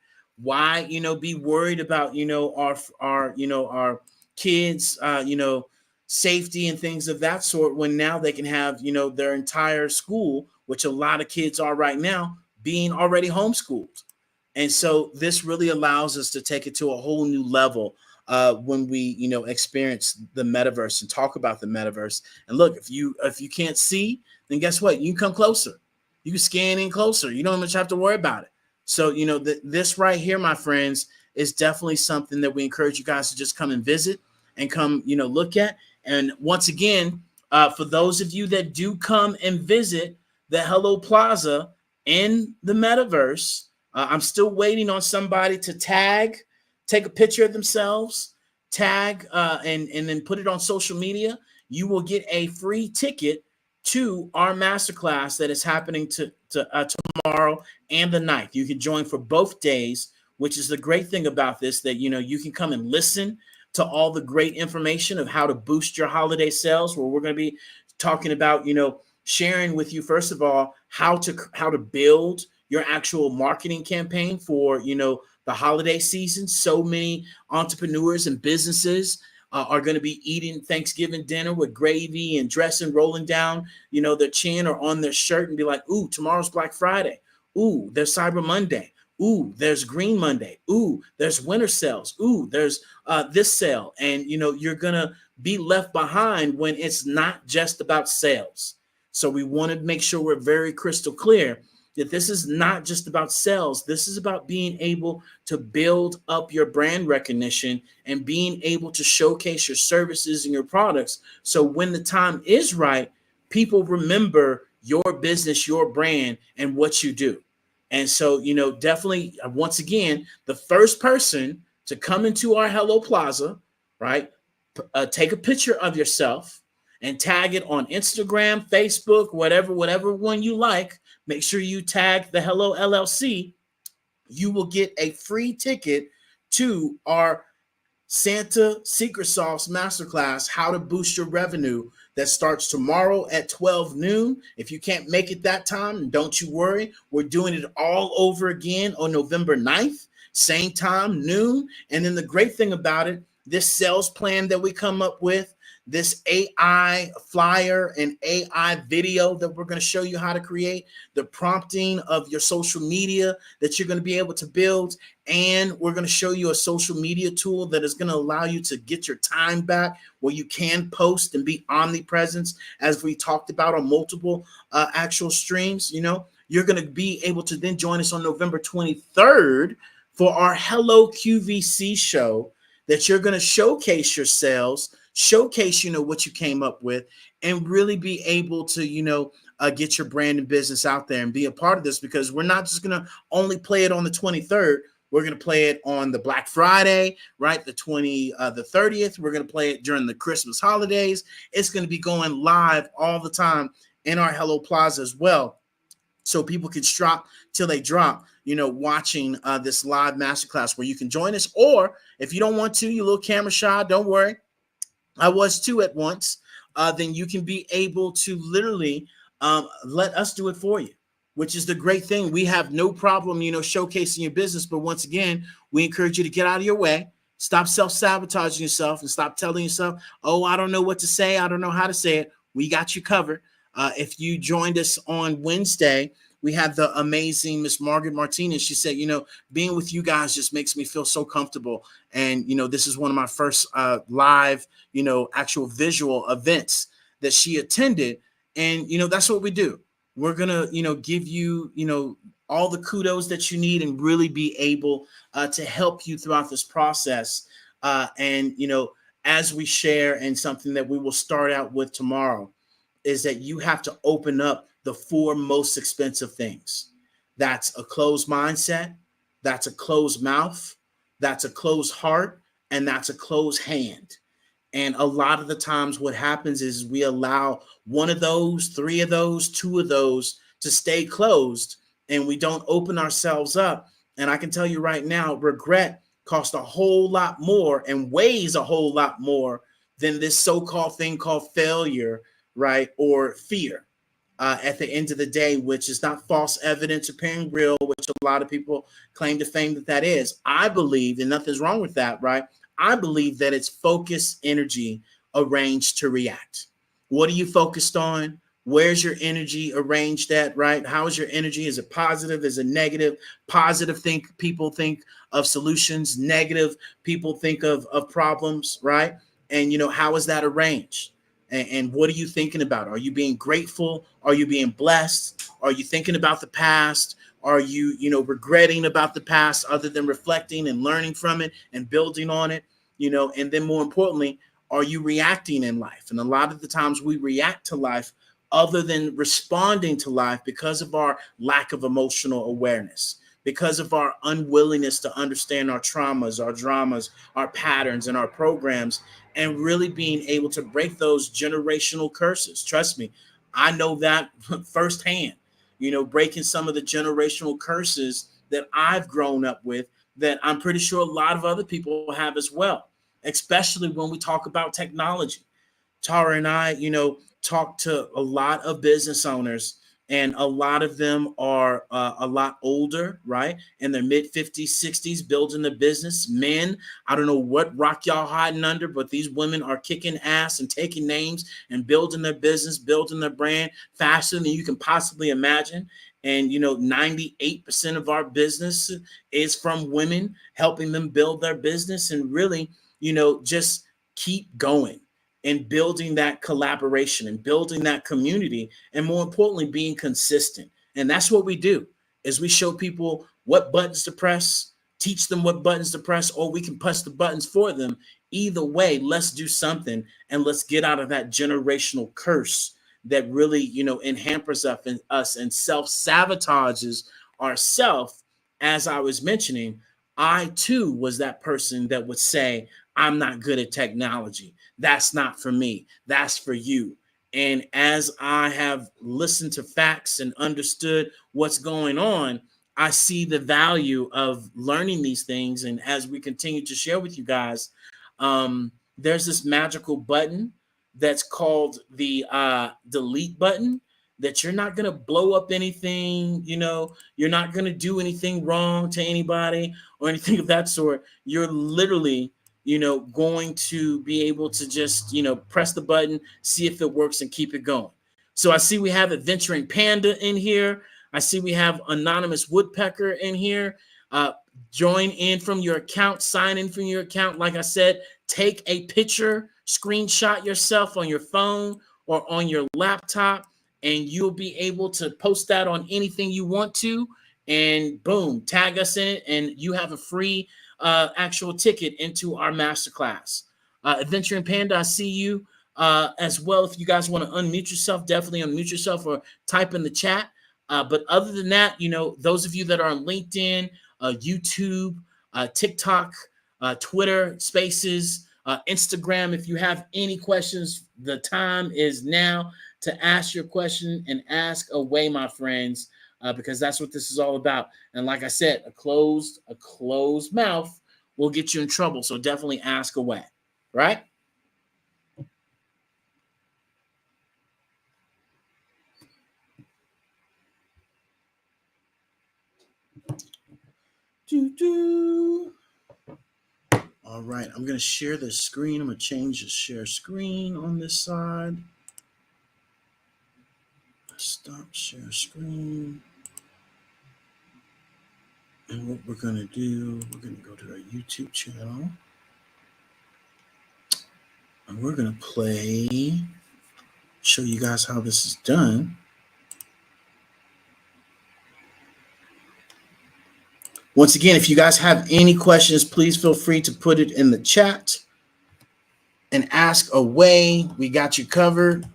Why, be worried about, our kids, safety and things of that sort when now they can have, their entire school, which a lot of kids are right now, being already homeschooled. And so this really allows us to take it to a whole new level when we, experience the metaverse and talk about the metaverse. And look, if you can't see, then guess what? You can come closer. You can scan in closer. You don't much have to worry about it. So, this right here, my friends, is definitely something that we encourage you guys to just come and visit and come, look at. And once again, for those of you that do come and visit the Hello Plaza in the metaverse, I'm still waiting on somebody to take a picture of themselves, tag, and then put it on social media. You will get a free ticket to our masterclass that is happening tomorrow and the 9th. You can join for both days, which is the great thing about this, that, you can come and listen to all the great information of how to boost your holiday sales, where we're going to be talking about, sharing with you, first of all, how to build your actual marketing campaign for, the holiday season. So many entrepreneurs and businesses are going to be eating Thanksgiving dinner with gravy and dressing, rolling down, their chin or on their shirt and be like, ooh, tomorrow's Black Friday. Ooh, there's Cyber Monday. Ooh, there's Green Monday. Ooh, there's winter sales. Ooh, there's this sale. And, you're going to be left behind when it's not just about sales. So we want to make sure we're very crystal clear that this is not just about sales. This is about being able to build up your brand recognition and being able to showcase your services and your products. So when the time is right, people remember your business, your brand, and what you do. And so, definitely, once again, the first person to come into our Hello Plaza, right, take a picture of yourself and tag it on Instagram, Facebook, whatever one you like. Make sure you tag the Hello LLC. You will get a free ticket to our Santa Secret Sauce Masterclass, How to Boost Your Revenue, that starts tomorrow at 12 noon. If you can't make it that time, don't you worry. We're doing it all over again on November 9th, same time, noon. And then the great thing about it, this sales plan that we come up with, this AI flyer and AI video that we're going to show you how to create, the prompting of your social media that you're going to be able to build, and we're going to show you a social media tool that is going to allow you to get your time back where you can post and be omnipresent, as we talked about on multiple actual streams. You're going to be able to then join us on November 23rd for our Hello QVC show, that you're going to showcase your sales, showcase, what you came up with, and really be able to, get your brand and business out there and be a part of this, because we're not just going to only play it on the 23rd. We're going to play it on the Black Friday, right? The 30th. We're going to play it during the Christmas holidays. It's going to be going live all the time in our Hello Plaza as well. So people can drop till they drop, watching this live masterclass where you can join us. Or if you don't want to, you're a little camera shy, don't worry. I was too at once. Then you can be able to literally let us do it for you, which is the great thing. We have no problem, showcasing your business. But once again, we encourage you to get out of your way. Stop self-sabotaging yourself and stop telling yourself, oh, I don't know what to say. I don't know how to say it. We got you covered. If you joined us on Wednesday, we had the amazing Miss Margaret Martinez. She said, being with you guys just makes me feel so comfortable. And, this is one of my first live, actual visual events that she attended. And, that's what we do. We're going to, give you, all the kudos that you need and really be able to help you throughout this process. And, as we share, and something that we will start out with tomorrow, is that you have to open up the 4 most expensive things. That's a closed mindset, that's a closed mouth, that's a closed heart, and that's a closed hand. And a lot of the times what happens is we allow one of those, three of those, two of those to stay closed, and we don't open ourselves up. And I can tell you right now, regret costs a whole lot more and weighs a whole lot more than this so-called thing called failure, right? Or fear. At the end of the day, which is not false evidence appearing real, which a lot of people claim to fame that is. I believe, and nothing's wrong with that, right? I believe that it's focused energy arranged to react. What are you focused on? Where's your energy arranged at, right? How is your energy? Is it positive? Is it negative? Positive people think of solutions. Negative people think of problems, right? And how is that arranged? And what are you thinking about? Are you being grateful? Are you being blessed? Are you thinking about the past? Are you, regretting about the past other than reflecting and learning from it and building on it? And then more importantly, are you reacting in life? And a lot of the times we react to life other than responding to life because of our lack of emotional awareness, because of our unwillingness to understand our traumas, our dramas, our patterns, and our programs, and really being able to break those generational curses. Trust me, I know that firsthand, breaking some of the generational curses that I've grown up with that I'm pretty sure a lot of other people have as well, especially when we talk about technology. Tara and I, talk to a lot of business owners, and a lot of them are a lot older, right? In their mid 50s, 60s, building a business. Men, I don't know what rock y'all hiding under, but these women are kicking ass and taking names and building their business, building their brand faster than you can possibly imagine. And 98% of our business is from women, helping them build their business and really, just keep going and building that collaboration and building that community, and more importantly, being consistent. And that's what we do, is we show people what buttons to press, teach them what buttons to press, or we can press the buttons for them. Either way, let's do something and let's get out of that generational curse that really, hampers us and self-sabotages ourselves. As I was mentioning, I too was that person that would say, I'm not good at technology. That's not for me. That's for you. And as I have listened to facts and understood what's going on, I see the value of learning these things. And as we continue to share with you guys, there's this magical button that's called the delete button, that you're not going to blow up anything, you're not going to do anything wrong to anybody or anything of that sort. You're literally going to be able to just, press the button, see if it works, and keep it going. So I see we have Adventuring Panda in here. I see we have Anonymous Woodpecker in here. Join in from your account, sign in from your account. Like I said, take a picture, screenshot yourself on your phone or on your laptop, and you'll be able to post that on anything you want to. And boom, tag us in it, and you have a free actual ticket into our masterclass. Adventuring Panda, I see you as well. If you guys want to unmute yourself, definitely unmute yourself or type in the chat. But other than that, those of you that are on LinkedIn, YouTube, TikTok, Twitter, Spaces, Instagram, if you have any questions, the time is now to ask your question, and ask away, my friends. Because that's what this is all about. And like I said, a closed mouth will get you in trouble. So definitely ask away, right? All right, I'm going to share the screen. I'm going to change the share screen on this side. Stop share screen. And what we're going to do, we're going to go to our YouTube channel. And we're going to show you guys how this is done. Once again, if you guys have any questions, please feel free to put it in the chat and ask away. We got you covered.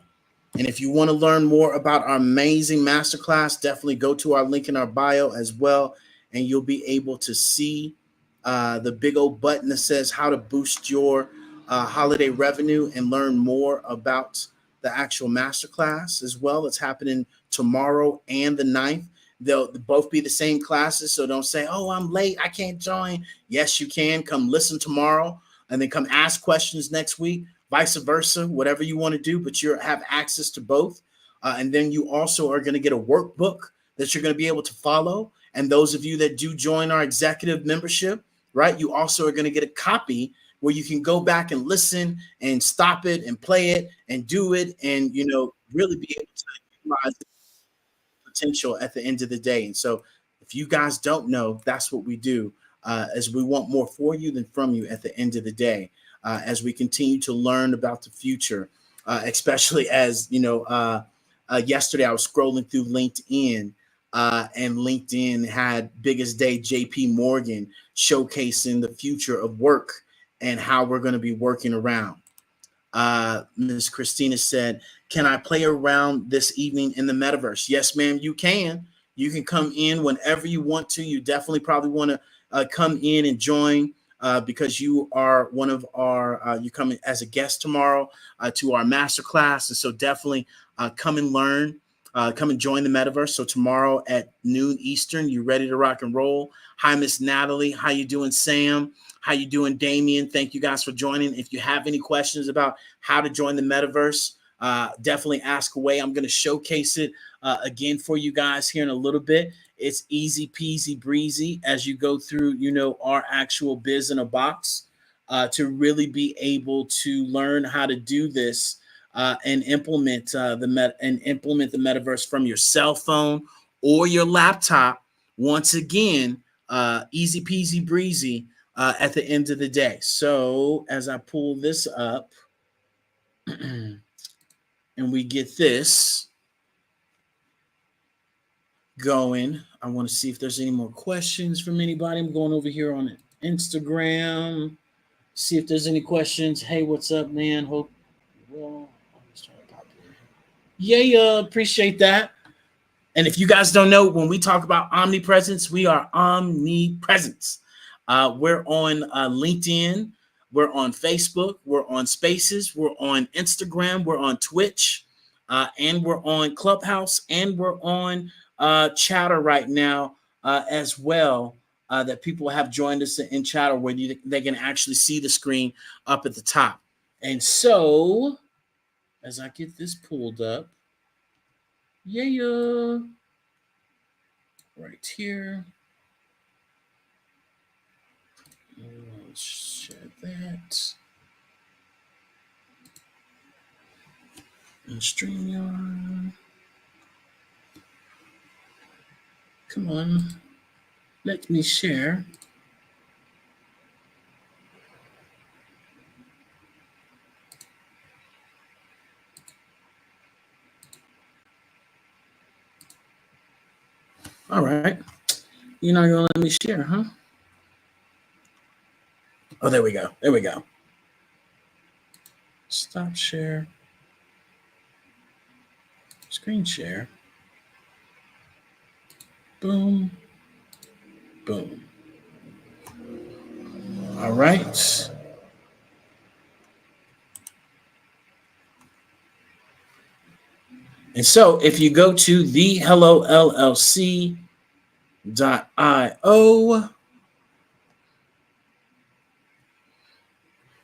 And if you want to learn more about our amazing masterclass, definitely go to our link in our bio as well, and you'll be able to see the big old button that says how to boost your holiday revenue and learn more about the actual masterclass as well. It's happening tomorrow and the 9th. They'll both be the same classes. So don't say, oh, I'm late, I can't join. Yes, you can. Come listen tomorrow and then come ask questions next week, vice versa, whatever you want to do, but you have access to both. And then you also are going to get a workbook that you're going to be able to follow. And those of you that do join our executive membership, right, you also are going to get a copy where you can go back and listen and stop it and play it and do it and, really be able to utilize the potential at the end of the day. And so if you guys don't know, that's what we do, as we want more for you than from you at the end of the day, as we continue to learn about the future, especially as, yesterday I was scrolling through LinkedIn, and LinkedIn had biggest day JP Morgan showcasing the future of work and how we're going to be working around. Ms. Christina said, can I play around this evening in the metaverse? Yes, ma'am, you can. You can come in whenever you want to. You definitely probably want to come in and join, because you are one of our, you come as a guest tomorrow to our masterclass. And so definitely come and learn. Come and join the metaverse. So tomorrow at noon Eastern, you ready to rock and roll? Hi, Miss Natalie. How you doing, Sam? How you doing, Damien? Thank you guys for joining. If you have any questions about how to join the metaverse, definitely ask away. I'm going to showcase it again for you guys here in a little bit. It's easy peasy breezy as you go through, our actual biz in a box, to really be able to learn how to do this, and implement the metaverse from your cell phone or your laptop. Once again, easy peasy breezy at the end of the day. So as I pull this up and we get this going, I want to see if there's any more questions from anybody. I'm going over here on Instagram, see if there's any questions. Hey, what's up, man? Hope well. Yeah, appreciate that. And if you guys don't know, when we talk about omnipresence, we are omnipresence. We're on LinkedIn, we're on Facebook, we're on Spaces, we're on Instagram, we're on Twitch, and we're on Clubhouse, and we're on Chatter right now as well. That people have joined us in Chatter, where they can actually see the screen up at the top. And so, as I get this pulled up, yeah, right here. Let's share that. And StreamYard. Come on, let me share. All right. You're not going to let me share, huh? Oh, there we go. There we go. Stop share. Screen share. Boom. Boom. All right. And so if you go to the HelloLLC.io,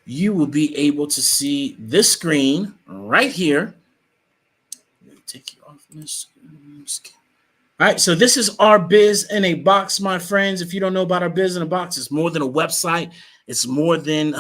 you will be able to see this screen right here. Let me take you off this. All right, so this is our biz in a box, my friends. If you don't know about our biz in a box, it's more than a website. It's more than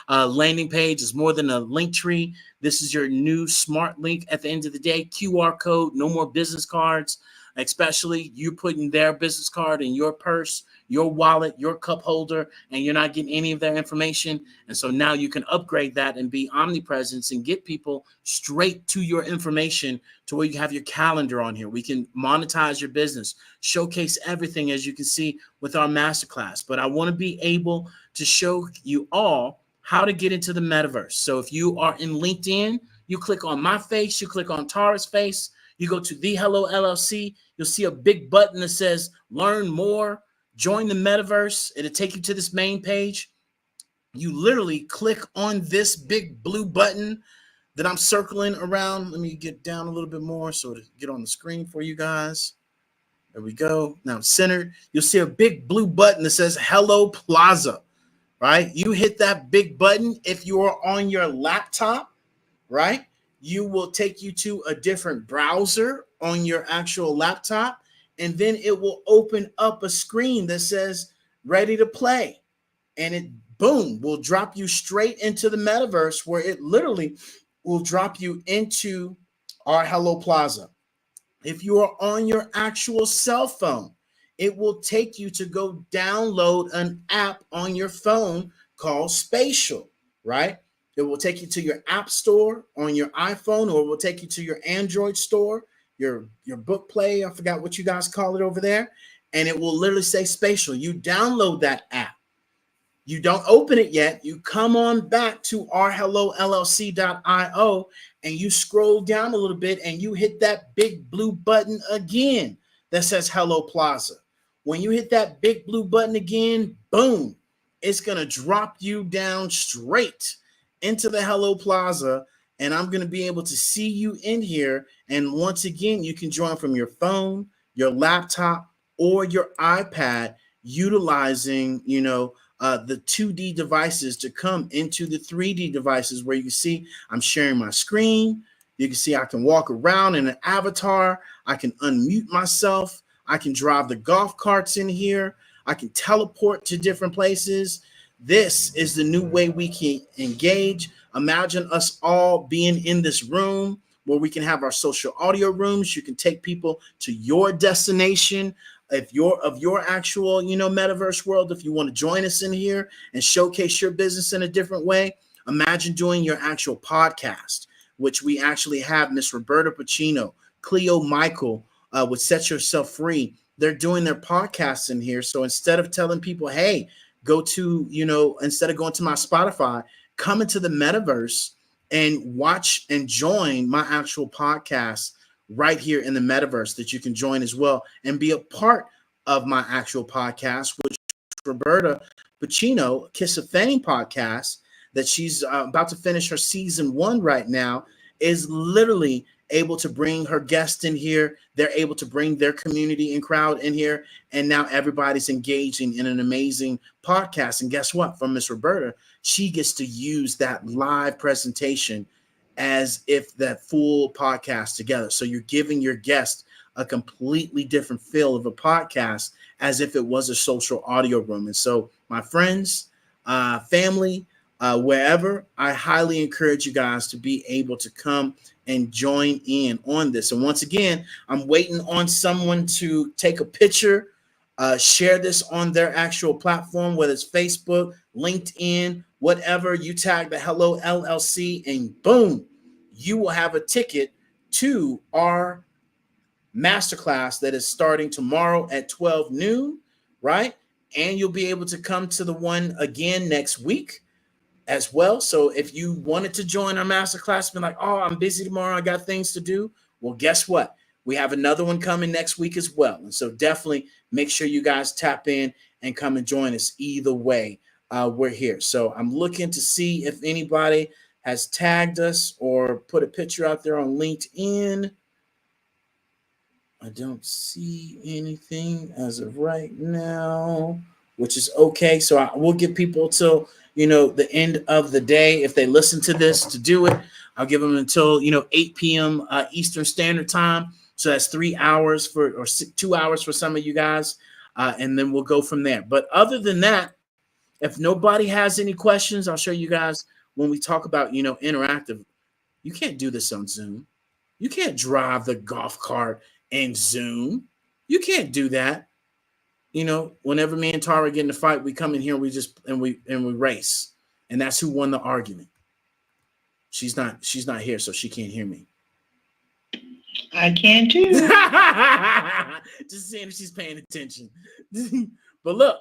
a landing page. It's more than a link tree. This is your new smart link at the end of the day. QR code, no more business cards, especially you putting their business card in your purse, your wallet, your cup holder, and you're not getting any of their information. And so now you can upgrade that and be omnipresent and get people straight to your information to where you have your calendar on here. We can monetize your business, showcase everything, as you can see with our masterclass. But I want to be able to show you all how to get into the metaverse. So if you are in LinkedIn, you click on my face, you click on Tara's face, you go to the Hello LLC, you'll see a big button that says learn more, join the metaverse. It'll take you to this main page. you literally click on this big blue button that I'm circling around. Let me get down a little bit more so to get on the screen for you guys. There we go. Now it's centered. You'll see a big blue button that says Hello Plaza, right? You hit that big button. If you are on your laptop, right, you will take you to a different browser on your actual laptop, and then it will open up a screen that says ready to play. And it, boom, will drop you straight into the metaverse, where it literally will drop you into our Hello Plaza. If you are on your actual cell phone, it will take you to go download an app on your phone called Spatial, right? It will take you to your app store on your iPhone, or it will take you to your Android store, your book play, I forgot what you guys call it over there, and it will literally say Spatial. You download that app. You don't open it yet. You come on back to our HelloLLC.io and you scroll down a little bit and you hit that big blue button again that says Hello Plaza. When you hit that big blue button again, boom, it's going to drop you down straight into the Hello Plaza. And I'm going to be able to see you in here. And once again, you can join from your phone, your laptop, or your iPad, utilizing, the 2D devices to come into the 3D devices, where you can see I'm sharing my screen. You can see I can walk around in an avatar. I can unmute myself. I can drive the golf carts in here. I can teleport to different places. This is the new way we can engage. Imagine us all being in this room where we can have our social audio rooms. You can take people to your destination. If you're of your actual, metaverse world, if you want to join us in here and showcase your business in a different way, imagine doing your actual podcast, which we actually have Miss Roberta Pacino, Cleo Michael with Set Yourself Free. They're doing their podcasts in here. So instead of telling people, hey, go to, instead of going to my Spotify, come into the metaverse and watch and join my actual podcast right here in the metaverse, that you can join as well and be a part of my actual podcast, which Roberta Pacino, Kiss of Fame podcast, that she's about to finish her season 1 right now, is literally able to bring her guests in here. They're able to bring their community and crowd in here. And now everybody's engaging in an amazing podcast. And guess what? From Miss Roberta, she gets to use that live presentation as if that full podcast together. So you're giving your guest a completely different feel of a podcast, as if it was a social audio room. And so my friends, family, wherever, I highly encourage you guys to be able to come and join in on this. And once again, I'm waiting on someone to take a picture, share this on their actual platform, whether it's Facebook, LinkedIn, whatever. You tag the Hello LLC and boom, you will have a ticket to our masterclass that is starting tomorrow at 12 noon, right? And you'll be able to come to the one again next week as well. So if you wanted to join our masterclass, be like, oh, I'm busy tomorrow, I got things to do. Well, guess what? We have another one coming next week as well. And so definitely make sure you guys tap in and come and join us. Either way, we're here. So I'm looking to see if anybody has tagged us or put a picture out there on LinkedIn. I don't see anything as of right now, which is okay. So I will give people till, the end of the day, if they listen to this, to do it. I'll give them until, 8 p.m. Eastern Standard Time. So that's 3 hours or 2 hours for some of you guys. And then we'll go from there. But other than that, if nobody has any questions, I'll show you guys when we talk about, interactive. You can't do this on Zoom. You can't drive the golf cart in Zoom. You can't do that. Whenever me and Tara get in a fight, we come in here, and we race. And that's who won the argument. She's not here, so she can't hear me. I can too. Just seeing if she's paying attention. But look,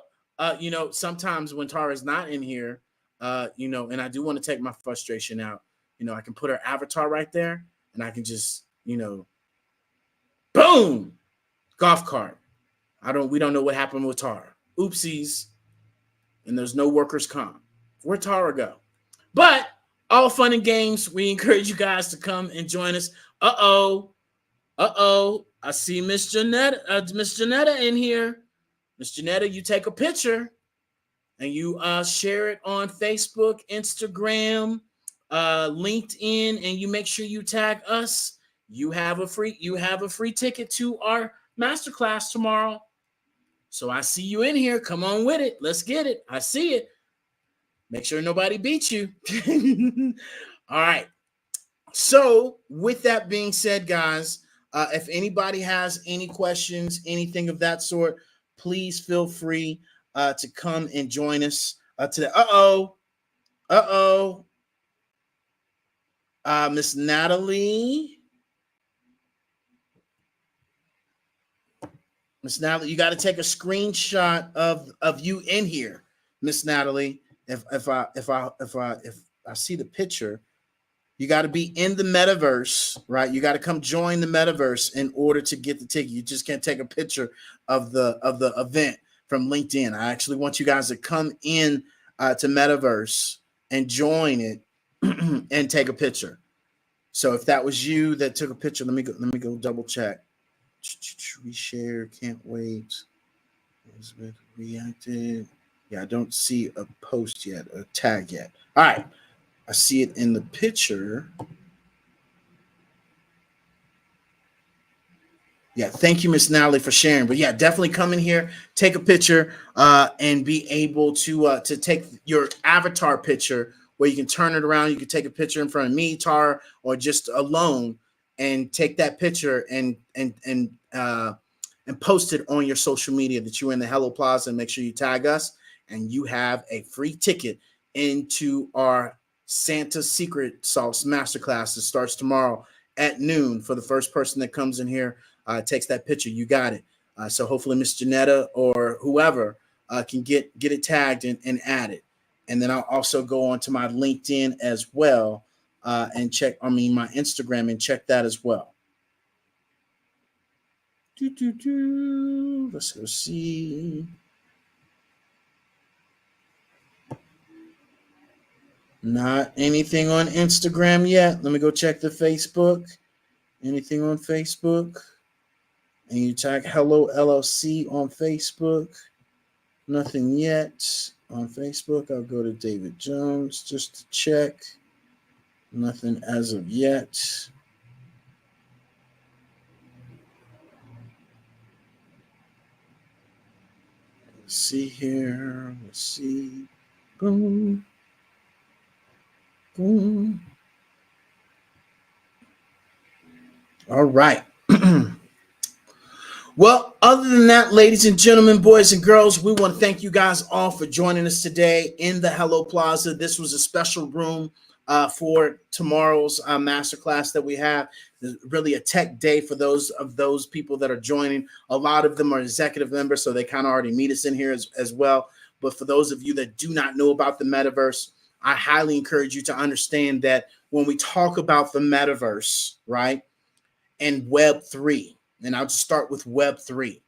sometimes when Tara's not in here, and I do want to take my frustration out, I can put her avatar right there and I can just, boom, golf cart. We don't know what happened with Tara. Oopsies. And there's no workers' comp. Where'd Tara go? But all fun and games. We encourage you guys to come and join us. I see Miss Janetta in here. Miss Janetta, you take a picture and you share it on Facebook, Instagram, LinkedIn, and you make sure you tag us. You have a free ticket to our masterclass tomorrow. So I see you in here. Come on with it. Let's get it. I see it. Make sure nobody beats you. All right. So with that being said, guys, if anybody has any questions, anything of that sort, please feel free to come and join us today. Miss Natalie. Miss Natalie, you got to take a screenshot of you in here, Miss Natalie. If I see the picture, you got to be in the metaverse, right? You got to come join the metaverse in order to get the ticket. You just can't take a picture of the event from LinkedIn. I actually want you guys to come in to metaverse and join it and take a picture. So if that was you that took a picture, let me go double check. Reshare, can't wait. Elizabeth reacted. Yeah, I don't see a post yet, a tag yet. All right. I see it in the picture. Yeah, thank you, Miss Natalie, for sharing. But yeah, definitely come in here, take a picture, and be able to take your avatar picture where you can turn it around. You can take a picture in front of me, Tara, or just alone, and take that picture and post it on your social media that you're in the Hello Plaza, and make sure you tag us, and you have a free ticket into our Santa Secret Sauce Masterclass that starts tomorrow at noon. For the first person that comes in here, takes that picture, you got it. So hopefully Miss Janetta or whoever can get it tagged and add it. And then I'll also go on to my LinkedIn as well and check, my Instagram, and check that as well. Let's go see. Not anything on Instagram yet. Let me go check the Facebook. Anything on Facebook? And you tag Hello LLC on Facebook. Nothing yet on Facebook. I'll go to David Jones just to check. Nothing as of yet. Let's see here. Let's see. Boom. Boom. All right. Well, other than that, ladies and gentlemen, boys and girls, we want to thank you guys all for joining us today in the Hello Plaza. This was a special room for tomorrow's masterclass that we have. Really a tech day for those people that are joining. A lot of them are executive members, so they kind of already meet us in here as well. But for those of you that do not know about the metaverse, I highly encourage you to understand that when we talk about the metaverse, right, and Web3, and I'll just start with Web3.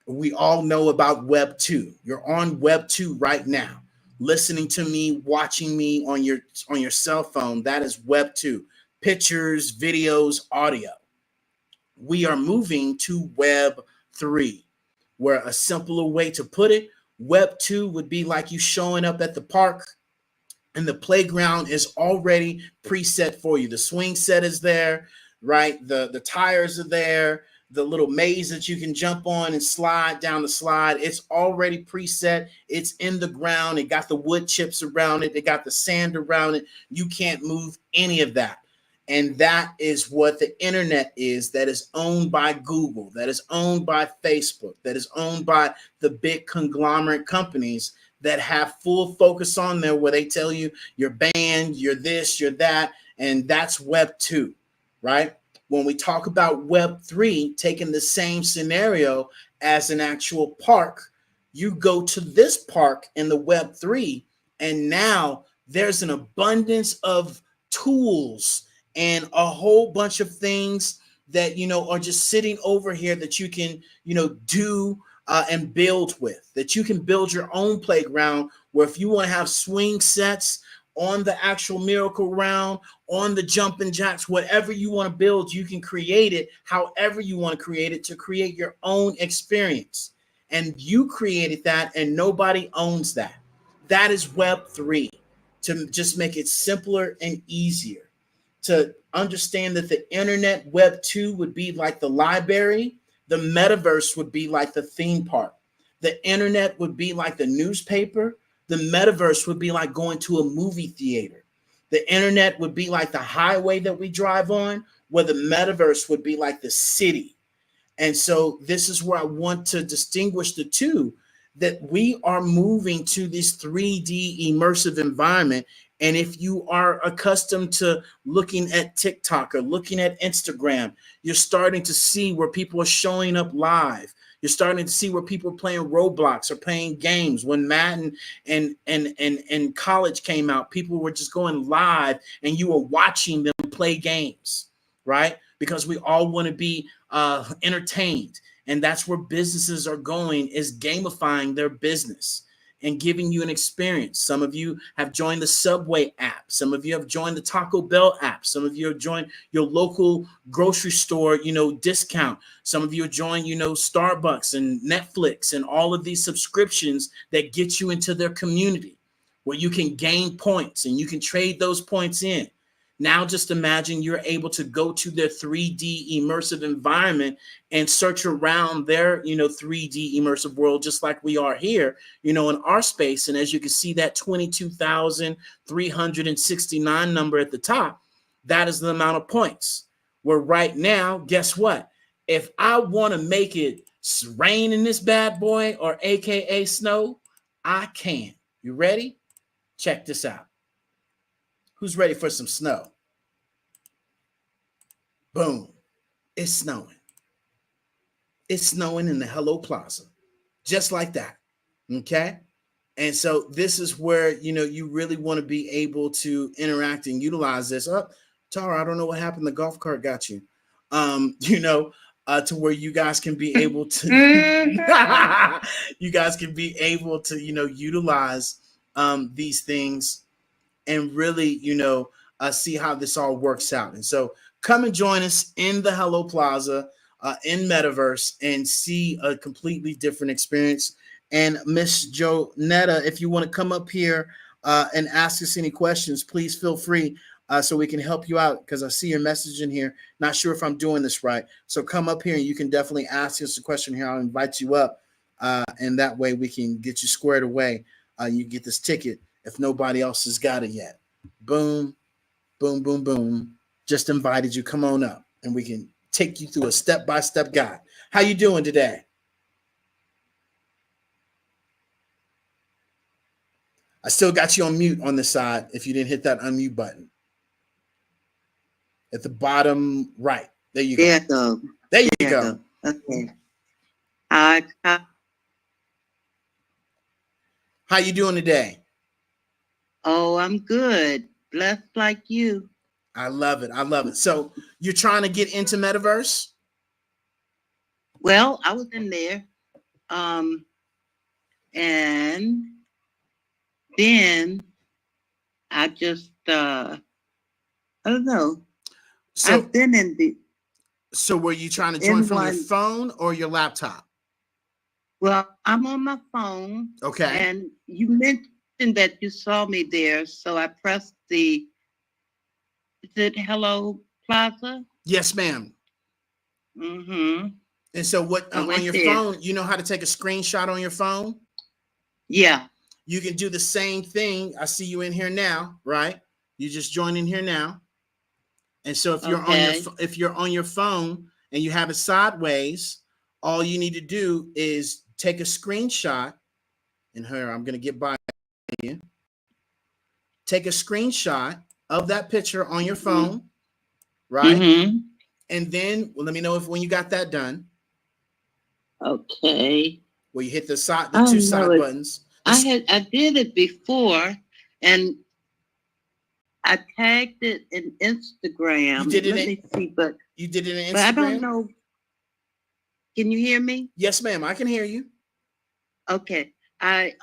We all know about Web 2. You're on Web 2 right now, listening to me, watching me on your cell phone. That is Web 2. Pictures, videos, audio. We are moving to Web 3, where a simpler way to put it, Web 2 would be like you showing up at the park and the playground is already preset for you. The swing set is there, right? The tires are there. The little maze that you can jump on and slide down the slide, it's already preset. It's in the ground. It got the wood chips around it. It got the sand around it. You can't move any of that. And that is what the internet is, that is owned by Google, that is owned by Facebook, that is owned by the big conglomerate companies that have full focus on there, where they tell you you're banned, you're this, you're that, and that's Web 2, right? When we talk about Web 3, taking the same scenario as an actual park, you go to this park in the Web 3, and now there's an abundance of tools and a whole bunch of things that, are just sitting over here that you can, do and build with, that you can build your own playground where if you want to have swing sets on the actual Miracle Round, on the jumping jacks, whatever you want to build, you can create it however you want to create it to create your own experience. And you created that and nobody owns that. That is Web3, to just make it simpler and easier. To understand that the internet, Web2 would be like the library, the metaverse would be like the theme park. The internet would be like the newspaper. The metaverse would be like going to a movie theater. The internet would be like the highway that we drive on, where the metaverse would be like the city. And so this is where I want to distinguish the two, that we are moving to this 3D immersive environment. And if you are accustomed to looking at TikTok or looking at Instagram, you're starting to see where people are showing up live. You're starting to see where people are playing Roblox or playing games. When Madden and college came out, people were just going live and you were watching them play games, right? Because we all want to be entertained. And that's where businesses are going, is gamifying their business and giving you an experience. Some of you have joined the Subway app. Some of you have joined the Taco Bell app. Some of you have joined your local grocery store, discount. Some of you have joined, Starbucks and Netflix and all of these subscriptions that get you into their community where you can gain points and you can trade those points in. Now just imagine you're able to go to their 3D immersive environment and search around their, 3D immersive world, just like we are here, in our space. And as you can see, that 22,369 number at the top, that is the amount of points. Where right now, guess what? If I want to make it rain in this bad boy, or AKA snow, I can. You ready? Check this out. Who's ready for some snow? Boom. It's snowing. It's snowing in the Hello Plaza. Just like that. Okay? And so this is where, you really want to be able to interact and utilize this. Oh, Tara, I don't know what happened. The golf cart got you. To where you guys can be able to, you guys can be able to, utilize these things and really, see how this all works out. And so come and join us in the Hello Plaza, in Metaverse, and see a completely different experience. And Miss Jonetta, if you want to come up here and ask us any questions, please feel free so we can help you out, because I see your message in here. Not sure if I'm doing this right. So come up here and you can definitely ask us a question here. I'll invite you up, and that way we can get you squared away. You get this ticket if nobody else has got it yet. Boom, boom, boom, boom. Just invited you. Come on up and we can take you through a step-by-step guide. How you doing today? I still got you on mute on the side if you didn't hit that unmute button. At the bottom right. There you go. There you go. There you go. Okay. How you doing today? Oh, I'm good. Blessed like you. I love it. I love it. So you're trying to get into Metaverse? Well, I was in there. And then I just I don't know. So I've been in the So were you trying to join from your phone or your laptop? well, I'm on my phone. Okay. And you mentioned that you saw me there, so I pressed is it Hello Plaza? Yes, ma'am. Mm-hmm. And so what on your phone, you know how to take a screenshot on your phone? Yeah. You can do the same thing. I see you in here now, right? You just joined in here now. And so if you're on your phone and you have it sideways, all you need to do is take a screenshot. And here, I'm going to get by you. Take a screenshot of that picture on your phone, right? Mm-hmm. And then let me know when you got that done. Okay. Where you hit the two side buttons. I did it before, and I tagged it in Instagram. You did it. Let me see, but you did it in Instagram. But I don't know. Can you hear me? Yes, ma'am. I can hear you. Okay. I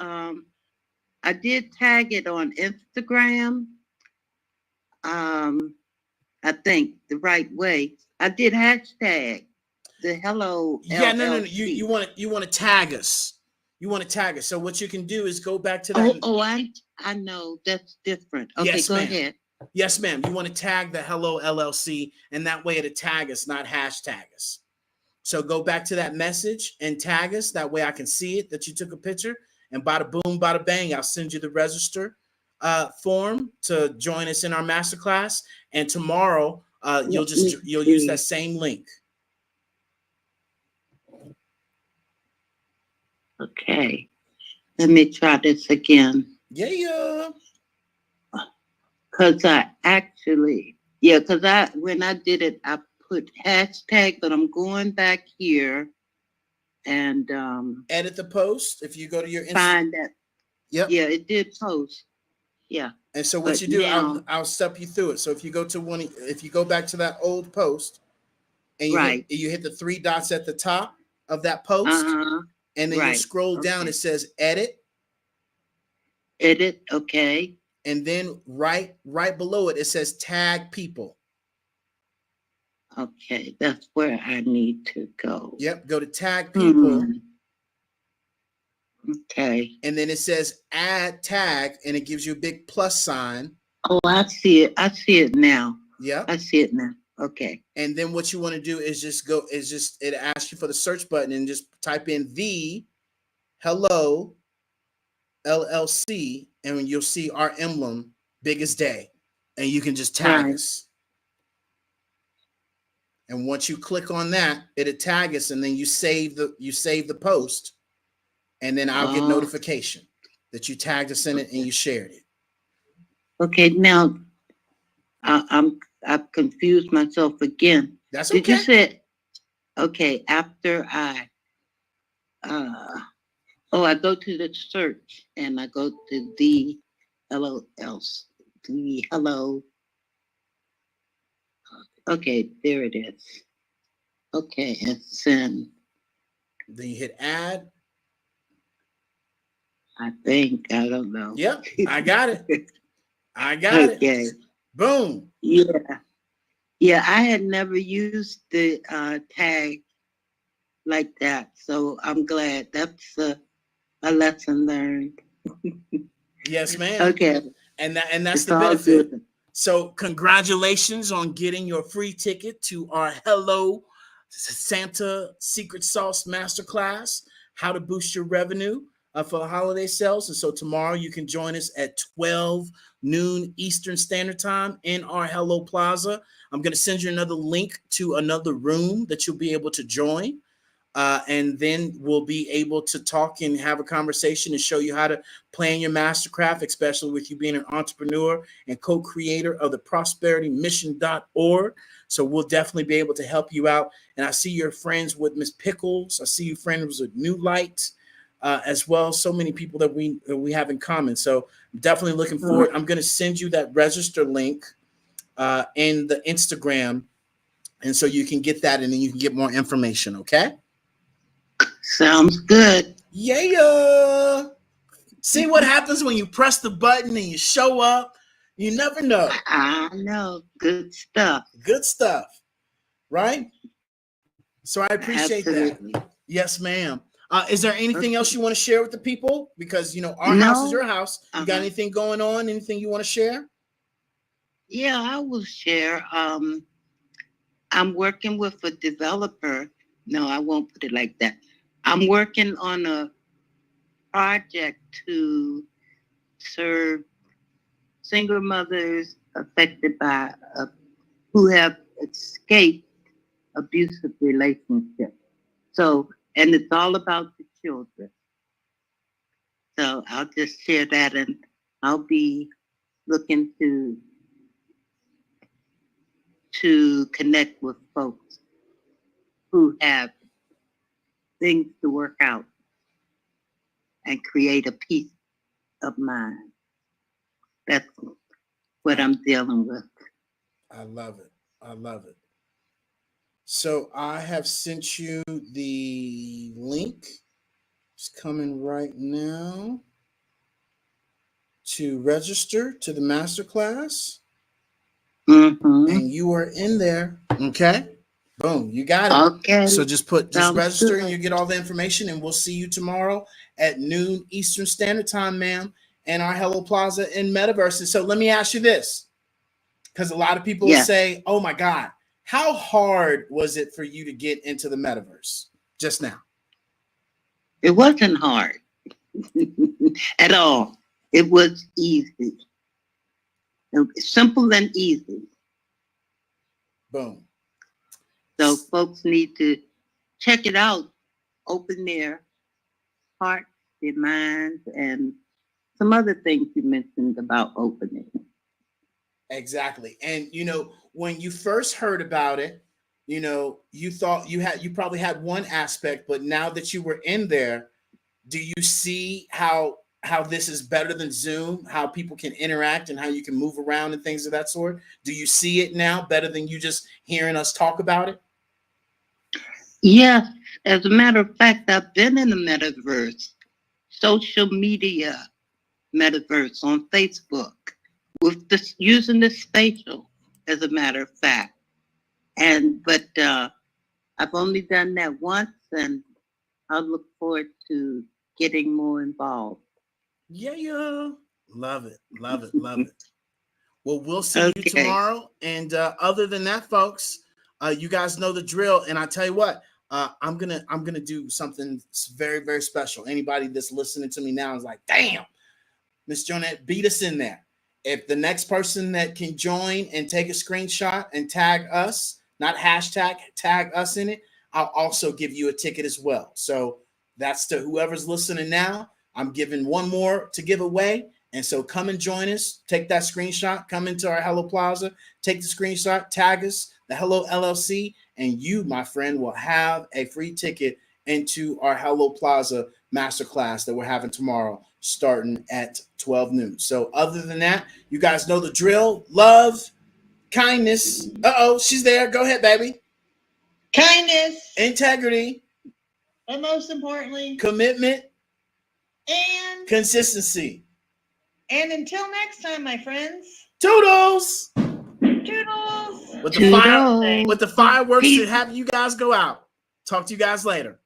did tag it on Instagram. I think the right way. I did hashtag the Hello Yeah, no. You LLC. want to tag us. You want to tag us. So what you can do is go back to that. Oh, I know that's different. Okay, Yes, go ma'am. ahead. Yes, ma'am. You want to tag the Hello LLC, and that way it'll tag us, not hashtag us. So go back to that message and tag us. That way I can see it that you took a picture. And bada boom, bada bang, I'll send you the register form to join us in our masterclass. And tomorrow, Let me you'll use that see. same link. Okay, let me try this again. Yeah. Cause when I did it, I put hashtag, but I'm going back here and Edit the post if you go to your Instagram. find that. Yep. Yeah, it did post. Yeah, And so what but you do, now, I'll step you through it. So if you go to if you go back to that old post and right. you hit the three dots at the top of that post, Uh-huh. and then you'll Right. scroll down. It Okay. says edit, Edit. Okay. and then right below it, it says tag people. Okay. That's where I need to go. Yep, go to tag people, Hmm. Okay. and then it says add tag, and it gives you a big plus sign. Oh, I see it. I see it now. Yep. I see it now. Okay. And then what you want to do is it asks you for the search button and just type in the Hello LLC, and you'll see our emblem, biggest day, and you can just tag Right. us. And once you click on that, it'll tag us, and then you save the post, and then I'll get Oh. notification that you tagged us in it and you shared it. Okay. Now I've confused myself again. That's Did you okay. say okay after I I go to the search and I go to the LLC, the hello. Okay, there it is. Okay, and send. Then you hit add. I think I don't know. Yep, I got it. I got it. Okay. Boom. Yeah. Yeah, I had never used the tag like that, so I'm glad. That's a lesson learned. Yes, ma'am. Okay, And that's it's the all benefit. good. So congratulations on getting your free ticket to our Hello Santa Secret Sauce Masterclass, how to boost your revenue for the holiday sales. And so tomorrow you can join us at 12 noon Eastern Standard Time in our Hello Plaza. I'm going to send you another link to another room that you'll be able to join. And then we'll be able to talk and have a conversation and show you how to plan your mastercraft, especially with you being an entrepreneur and co-creator of the prosperitymission.org. So we'll definitely be able to help you out. And I see you're friends with Miss Pickles. I see you friends with New Light as well. So many people that we have in common. So I'm definitely looking forward. I'm going to send you that register link in the Instagram. And so you can get that and then you can get more information. Okay. Sounds good. Yeah. See what happens when you press the button and you show up? You never know. I know. Good stuff. Good stuff, right? So I appreciate Absolutely. that. Yes, ma'am. Is there anything Okay. else you want to share with the people? Because, our house is No. your house. You got anything going on? Anything you want to share? Yeah, I will share. I'm working with a developer. No, I won't put it like that. I'm working on a project to serve single mothers affected by who have escaped abusive relationships. So, and it's all about the children. So I'll just share that, and I'll be looking to connect with folks who have things to work out and create a peace of mind. That's what I'm dealing with. I love it. I love it. So I have sent you the link. It's coming right now to register to the masterclass. And you are in there. Okay. Boom. You got it. Okay. So just Sounds register good. and you get all the information, and we'll see you tomorrow at noon Eastern Standard Time, ma'am, and our Hello Plaza in Metaverse. And so let me ask you this, because a lot of people Yeah. say, oh my God, how hard was it for you to get into the Metaverse just now? It wasn't hard at all. It was easy. Simple and easy. Boom. So folks need to check it out. Open their hearts, their minds, and some other things you mentioned about opening. Exactly. And you know, when you first heard about it, you know, you thought you probably had one aspect, but now that you were in there, do you see how this is better than Zoom, how people can interact and how you can move around and things of that sort? Do you see it now better than you just hearing us talk about it? Yes, as a matter of fact, I've been in the metaverse, social media metaverse on Facebook, with this using the spatial, as a matter of fact. But I've only done that once, and I'll look forward to getting more involved. Yeah. Love it. Love it. Love it. Well, we'll see you tomorrow. And other than that, folks, you guys know the drill. And I tell you what, I'm gonna do something very, very special. Anybody that's listening to me now is like, damn, Miss Jonette, beat us in there. If the next person that can join and take a screenshot and tag us, not hashtag, tag us in it, I'll also give you a ticket as well. So that's to whoever's listening now. I'm giving one more to give away. And so come and join us. Take that screenshot. Come into our Hello Plaza. Take the screenshot. Tag us, the Hello LLC. And you, my friend, will have a free ticket into our Hello Plaza masterclass that we're having tomorrow, starting at 12 noon. So other than that, you guys know the drill. Love, kindness. Uh-oh, she's there. Go ahead, baby. Kindness. Integrity. And most importantly, commitment. And consistency. And until next time, my friends. Toodles. Toodles. With the fireworks to have you guys go out. Talk to you guys later.